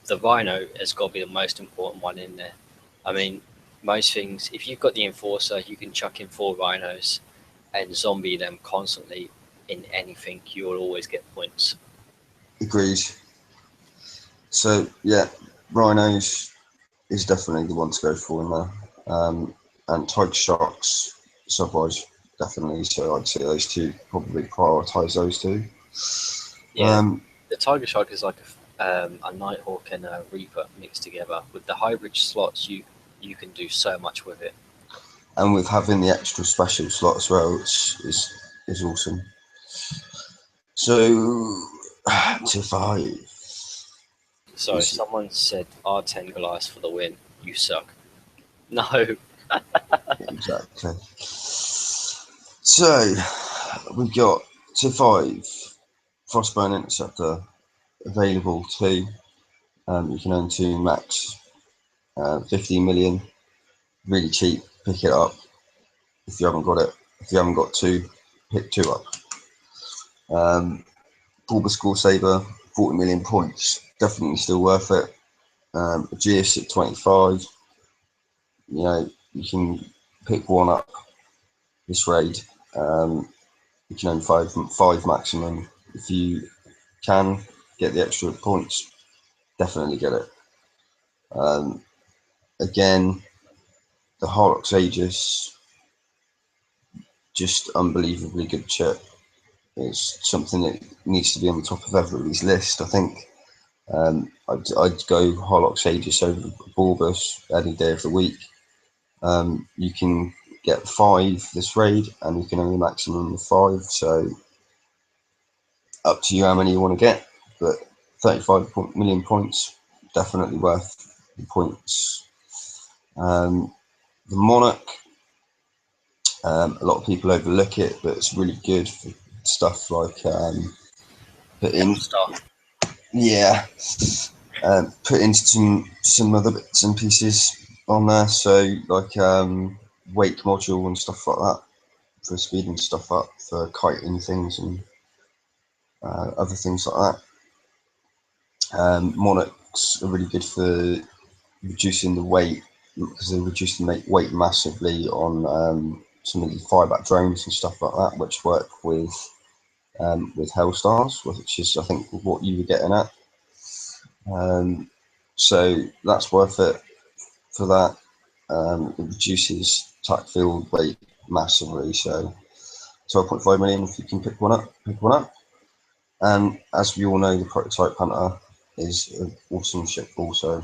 The Rhino has got to be the most important one in there. I mean, most things, if you've got the Enforcer, you can chuck in 4 Rhinos and zombie them constantly in anything. You will always get points. agreed. So yeah, Rhinos is definitely the one to go for in there. And Tiger Sharks, Subwise, definitely. So I'd say those two, probably prioritise those two. Yeah, the Tiger Shark is like a Nighthawk and a Reaper mixed together. With the hybrid slots, you can do so much with it. And with having the extra special slot as well, which is awesome. So to 5. So if someone said R10 glass for the win, you suck. No, Exactly. So we've got to 5 Frostburn Interceptor available too. You can own 2 max, 15 million, really cheap. Pick it up if you haven't got it. If you haven't got 2, pick 2 up. Bulba Score Saver, 40 million points, definitely still worth it. GS at 25, you know, you can pick one up this raid. You can own five maximum. If you can get the extra points, definitely get it. Again, the Horrocks Aegis, just unbelievably good chip. It's something that needs to be on the top of everybody's list, I think. I'd go Horrocks Aegis over Bulbus any day of the week. You can get 5 this raid, and you can only maximum of 5, so up to you how many you want to get, but 35 million points, definitely worth the points. The Monarch, a lot of people overlook it, but it's really good for stuff like putting, Hellstar. yeah, putting some other bits and pieces on there, so like wake module and stuff like that for speeding stuff up, for kiting things and other things like that. Monarchs are really good for reducing the weight, because they reduce the weight massively on some of the fireback drones and stuff like that, which work with Hellstars, which is I think what you were getting at. So that's worth it for that. It reduces attack field weight massively. So 12.5 million if you can pick one up. And as we all know, the Prototype Hunter is an awesome ship also.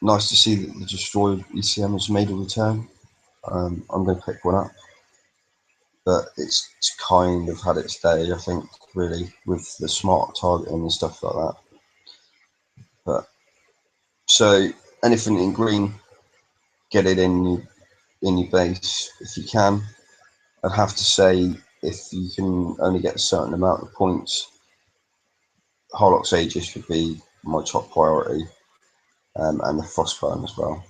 Nice to see that the Destroyed ECM has made a return. I'm going to pick one up, but it's kind of had its day, I think, really, with the smart targeting and stuff like that. But so anything in green, get it in your base if you can. I'd have to say, if you can only get a certain amount of points, Horlocks Aegis would be my top priority, and the Frostburn as well.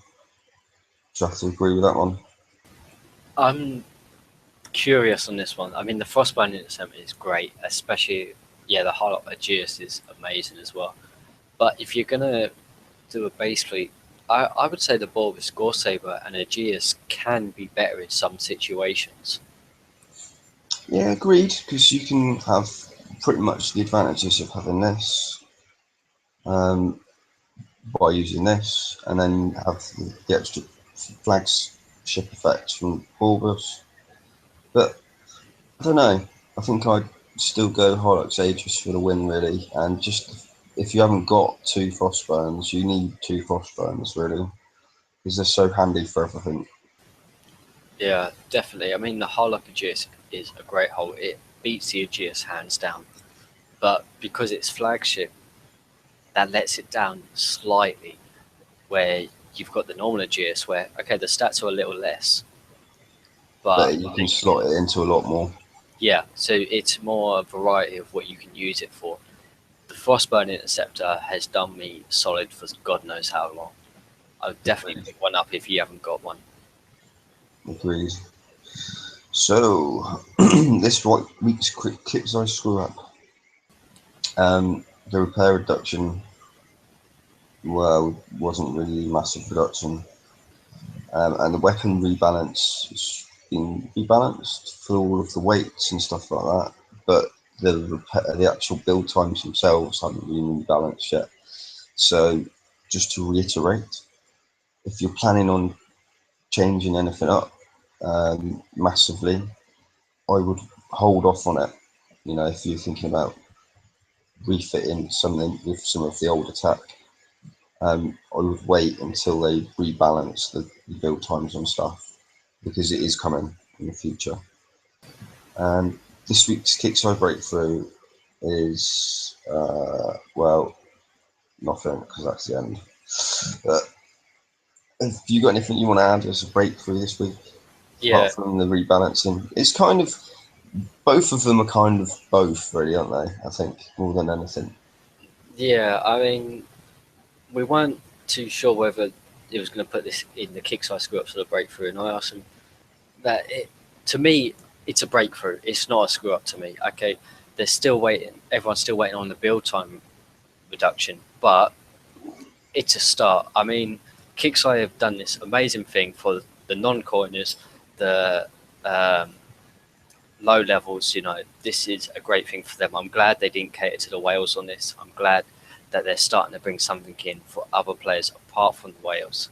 Do you have to agree with that one? I'm curious on this one. I mean, the Frostbite Intercept is great, especially the Hollow Aegeus is amazing as well. But if you're gonna do a base fleet, I would say the Bulb with Score Saber and Aegeus can be better in some situations. Yeah, agreed, because you can have pretty much the advantages of having this by using this, and then have the extra flagship effects from Bulbus. But I don't know. I think I'd still go Horlocks Aegis for the win, really. And just if you haven't got 2 Frostburns, you need 2 Frostburns, really, because they're so handy for everything. Yeah, definitely. I mean, the Hollow Aegeus is a great hull. It beats the Aegeus hands down. But because it's flagship, that lets it down slightly. Where you've got the normal Aegeus, where okay, the stats are a little less, but But you can slot it into a lot more. yeah, so it's more a variety of what you can use it for. The Frostbone Interceptor has done me solid for God knows how long. I would definitely pick one up if you haven't got one. Agreed. So this week's quick kit I screw up. The repair reduction, well, wasn't really massive reduction, and the weapon rebalance has been rebalanced for all of the weights and stuff like that. But the actual build times themselves haven't been rebalanced yet. So just to reiterate, if you're planning on changing anything up massively, I would hold off on it. You know, if you're thinking about refitting something with some of the old attack, I would wait until they rebalance the build times and stuff because it is coming in the future. And this week's Kickstarter breakthrough is well, nothing because that's the end. But have you got anything you want to add as a breakthrough this week? Yeah, Apart from the rebalancing, it's kind of both of them are kind of both, really, aren't they? I think more than anything. yeah. I mean, we weren't too sure whether it was going to put this in the kickside screw ups or the breakthrough, and I asked him that to me, it's a breakthrough. It's not a screw up to me. Okay, they're still waiting. Everyone's still waiting on the build time reduction, but it's a start. I mean, Kicksai have done this amazing thing for the non-coiners, the um, low levels. You know, this is a great thing for them. I'm glad they didn't cater to the whales on this. I'm glad that they're starting to bring something in for other players apart from the whales.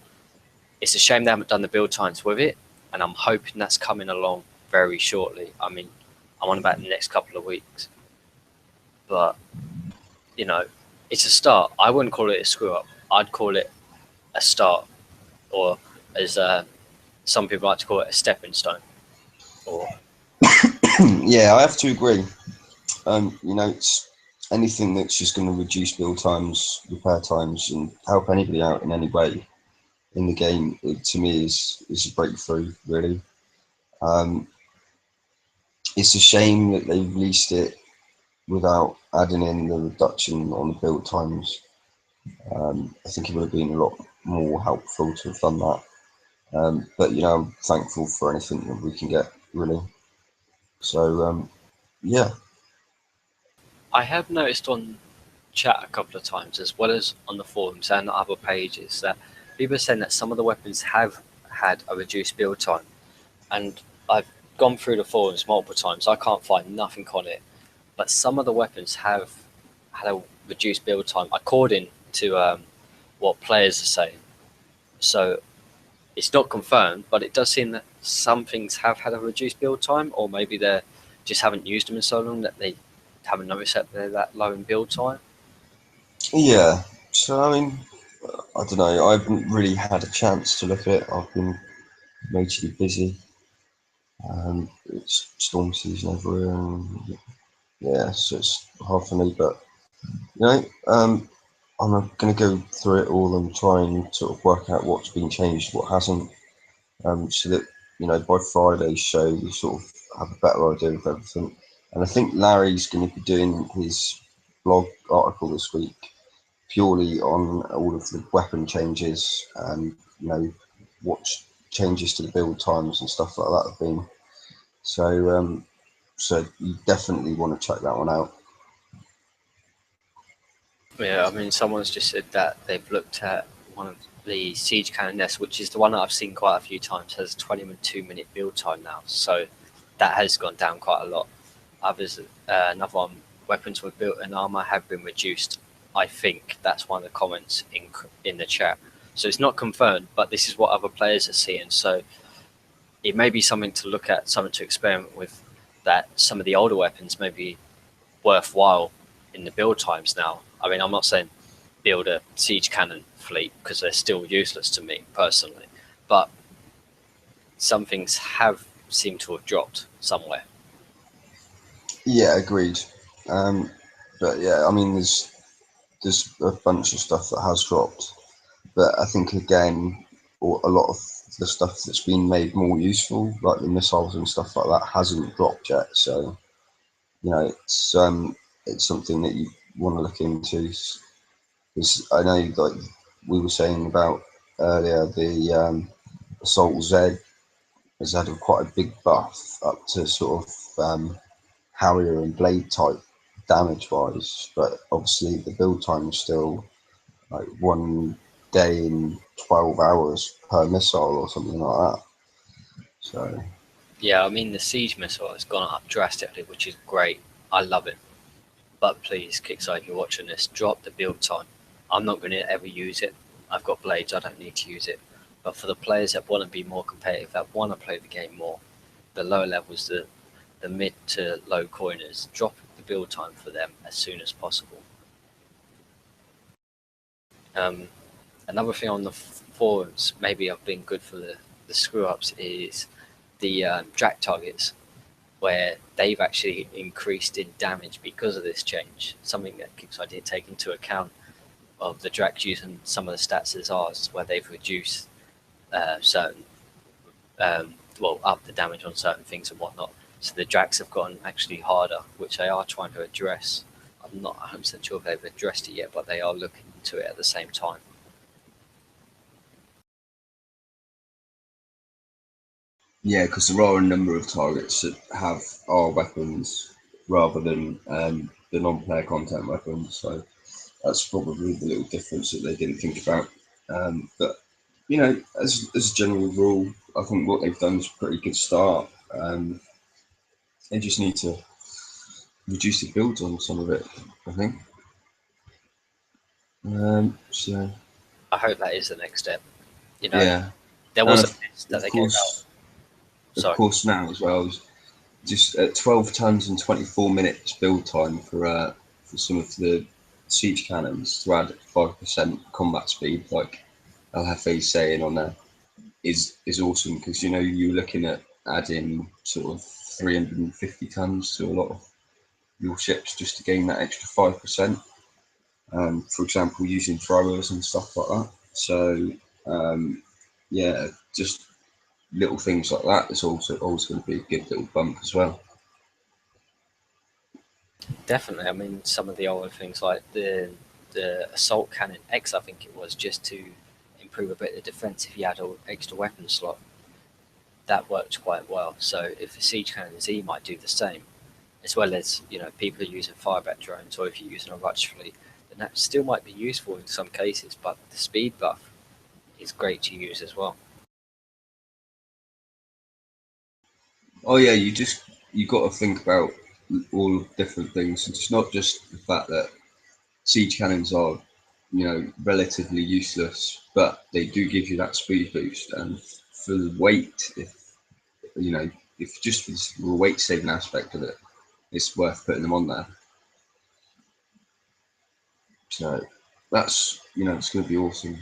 It's a shame they haven't done the build times with it, and I'm hoping that's coming along very shortly. I mean, I'm on about the next couple of weeks, but you know, it's a start. I wouldn't call it a screw up. I'd call it a start, or as some people like to call it, a stepping stone. Or Yeah, I have to agree. You know, it's anything that's just going to reduce build times, repair times, and help anybody out in any way in the game. To me, is a breakthrough. Really, um, it's a shame that they released it without adding in the reduction on the build times. I think it would have been a lot more helpful to have done that. But you know, I'm thankful for anything that we can get. Really. So yeah, I have noticed on chat a couple of times, as well as on the forums and other pages, that people are saying that some of the weapons have had a reduced build time, and I've gone through the forums multiple times. I can't find nothing on it, but some of the weapons have had a reduced build time according to what players are saying. So it's not confirmed, but it does seem that some things have had a reduced build time, or maybe they just haven't used them in so long that they haven't noticed that they're that low in build time. yeah. So I mean, I don't know. I haven't really had a chance to look at it. I've been majorly busy. It's storm season over here, and yeah, so it's hard for me. But you know, I'm going to go through it all and try and sort of work out what's been changed, what hasn't, so that you know by Friday's show we sort of have a better idea of everything. And I think Larry's going to be doing his blog article this week purely on all of the weapon changes and you know what changes to the build times and stuff like that have been. So so you definitely want to check that one out. Yeah, I mean, someone's just said that they've looked at one of the siege cannon nests, which is the one that I've seen quite a few times, has 22-minute build time now. So that has gone down quite a lot. Others, another one, weapons with built-in armor have been reduced. I think that's one of the comments in the chat. So it's not confirmed, but this is what other players are seeing. So it may be something to look at, something to experiment with. That some of the older weapons may be worthwhile in the build times now. I mean, I'm not saying build a siege cannon fleet because they're still useless to me personally, but some things have seemed to have dropped somewhere. Yeah, agreed. Um, but yeah, I mean, there's a bunch of stuff that has dropped, but I think again, a lot of the stuff that's been made more useful, like the missiles and stuff like that, hasn't dropped yet. So you know, it's something that you want to look into. Because I know, like we were saying about earlier, the Assault Z has added quite a big buff up to sort of Harrier and Blade type damage wise, but obviously the build time is still like 1 day and 12 hours per missile or something like that. So Yeah, I mean the siege missile has gone up drastically, which is great. I love it. But please, Kickside, if you're watching this, drop the build time. I'm not going to ever use it. I've got blades, I don't need to use it. But for the players that want to be more competitive, that want to play the game more, the lower levels, the mid to low coiners, drop the build time for them as soon as possible. Another thing on the forums, maybe I've been good for the screw ups, is the drag targets, where they've actually increased in damage because of this change. Something that Kickside didn't take into account of the Drax using some of the stats as ours, where they've reduced certain, up the damage on certain things and whatnot. So the Drax have gotten actually harder, which they are trying to address. I'm not 100% sure if they've addressed it yet, but they are looking into it at the same time. yeah, because there are a number of targets that have our weapons rather than the non-player content weapons. So that's probably the little difference that they didn't think about. But you know, as a general rule, I think what they've done is a pretty good start. They just need to reduce the builds on some of it, I think. So I hope that is the next step. You know, yeah, there and was a list that they gave out. of Sorry. course now as well, just at 12 tons and 24 minutes build time for some of the siege cannons to add 5% combat speed, like LFA's saying on there, is awesome, because you know you're looking at adding sort of 350 tons to a lot of your ships just to gain that extra 5%. For example, using throwers and stuff like that. So yeah, just little things like that is also always going to be a good little bump as well. Definitely. I mean, some of the older things like the assault cannon X, I think it was, just to improve a bit of defense if you had an extra weapon slot. That worked quite well. So if the siege cannon Z might do the same, as well as people are using firebat drones, or if you're using a rush fleet, then that still might be useful in some cases. But the speed buff is great to use as well. Oh yeah, you got to think about all different things. It's not just the fact that siege cannons are, relatively useless, but they do give you that speed boost. And for the weight, if just for the weight saving aspect of it, it's worth putting them on there. So that's it's going to be awesome.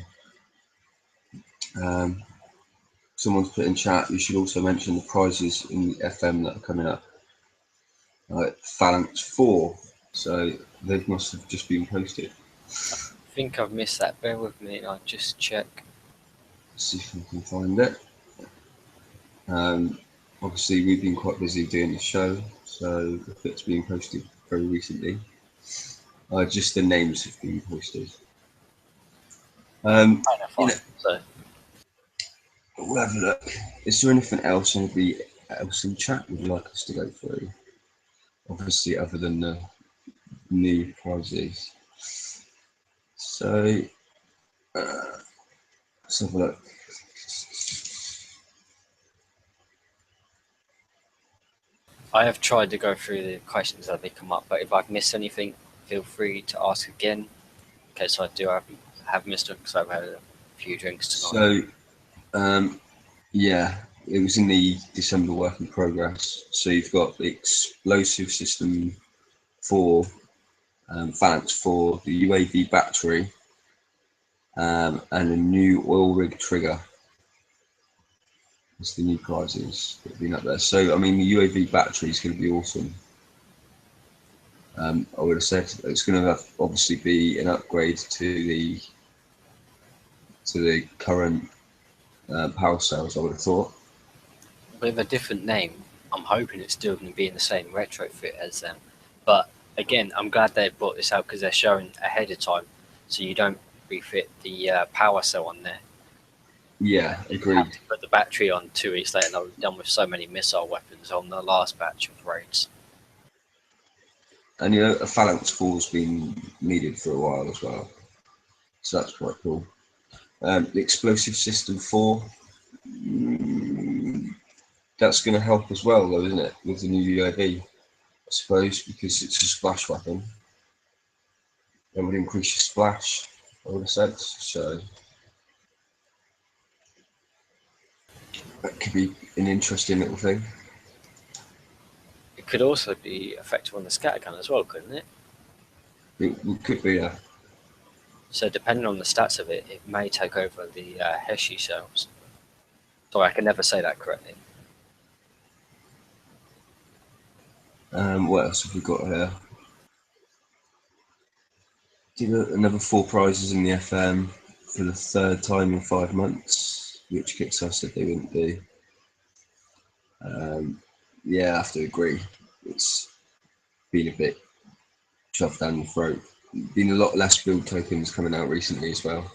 Someone's put in chat, you should also mention the prizes in the FM that are coming up. Phalanx 4, so they must have just been posted. I think I've missed that. Bear with me, I'll just check. See if we can find it. Obviously, we've been quite busy doing the show, so if it's been posted very recently, just the names have been posted. So We'll have a look. Is there anything else anybody else in chat would like us to go through? Obviously, other than the new prizes. So, let's have a look. I have tried to go through the questions that they come up, but if I've missed anything, feel free to ask again. In case I do have missed it, because I've had a few drinks tonight. So, yeah, it was in the December work in progress. So you've got the explosive system for Phalanx 4, the UAV battery, and a new oil rig trigger. That's the new prizes that have been up there. So, I mean, the UAV battery is going to be awesome. I would have said it's going to obviously be an upgrade to the current power cells, I would have thought. With a different name, I'm hoping it's still going to be in the same retrofit as them. But again, I'm glad they brought this out, because they're showing ahead of time, so you don't refit the power cell on there. Yeah, Didn't agreed. have to put the battery on 2 weeks later, and I was done with so many missile weapons on the last batch of raids. And a phalanx fall's been needed for a while as well, so that's quite cool. The explosive system 4, that's going to help as well, though, isn't it, with the new UAV? I suppose because it's a splash weapon, it would increase your splash, I would have said. So that could be an interesting little thing. It could also be effective on the scattergun as well, couldn't it? It could be a. So depending on the stats of it, it may take over the Heshi shells. Sorry, I can never say that correctly. What else have we got here? Did another 4 prizes in the FM for the 3rd time in 5 months, which Kickstarter said they wouldn't do. Yeah, I have to agree. It's been a bit shoved down the throat. Been a lot less build tokens coming out recently as well.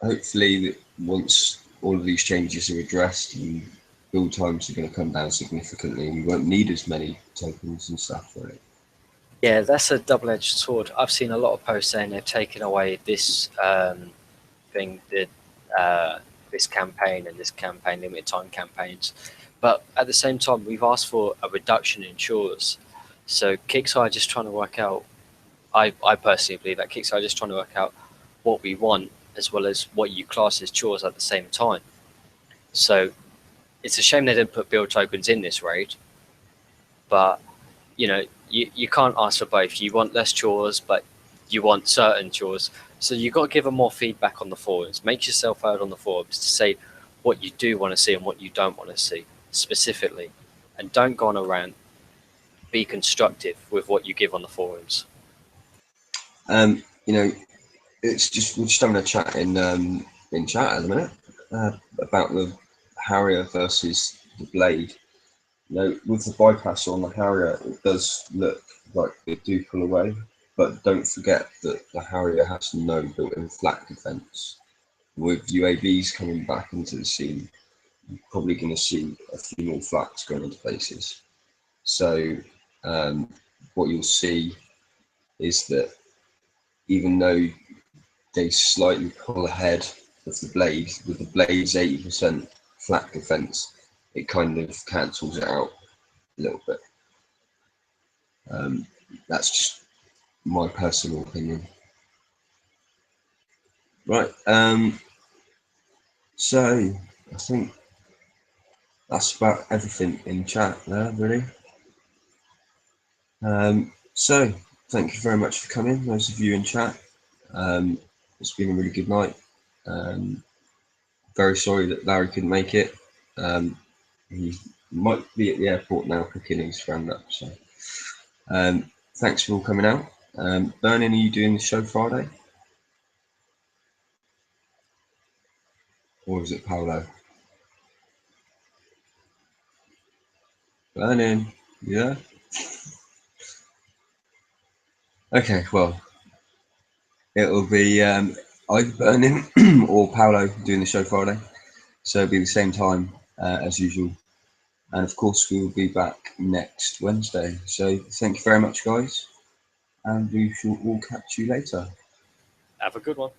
Hopefully, once all of these changes are addressed, build times are going to come down significantly, and we won't need as many tokens and stuff for it. Yeah, that's a double-edged sword. I've seen a lot of posts saying they've taken away this thing, this campaign and this campaign, limited time campaigns. But at the same time, we've asked for a reduction in chores. So Kickstarter are just trying to work out, I personally believe that Kickstarter are just trying to work out what we want as well as what you class as chores at the same time. So it's a shame they didn't put build tokens in this raid, but you can't ask for both. You want less chores, but you want certain chores. So you've got to give them more feedback on the forums. Make yourself heard on the forums to say what you do want to see and what you don't want to see specifically. And don't go on a rant. Be constructive with what you give on the forums. It's just we're just having a chat in chat at the minute about the Harrier versus the Blade. With the bypass on the Harrier, it does look like they do pull away, but don't forget that the Harrier has no built-in flak defense. With UAVs coming back into the scene, you're probably going to see a few more flaks going into places. So what you'll see is that even though they slightly pull ahead of the Blade, with the Blade's 80% flak defense, it kind of cancels it out a little bit. That's just my personal opinion. Right. So I think that's about everything in chat there, really. So thank you very much for coming, those of you in chat. It's been a really good night. Very sorry that Larry couldn't make it. He might be at the airport now cooking his round up. So thanks for all coming out. Vernon, are you doing the show Friday? Or is it Paolo? Vernon, yeah? Okay, well, it'll be either Vernon or Paolo doing the show Friday. So it'll be the same time as usual. And of course, we will be back next Wednesday. So thank you very much, guys. And we shall all catch you later. Have a good one.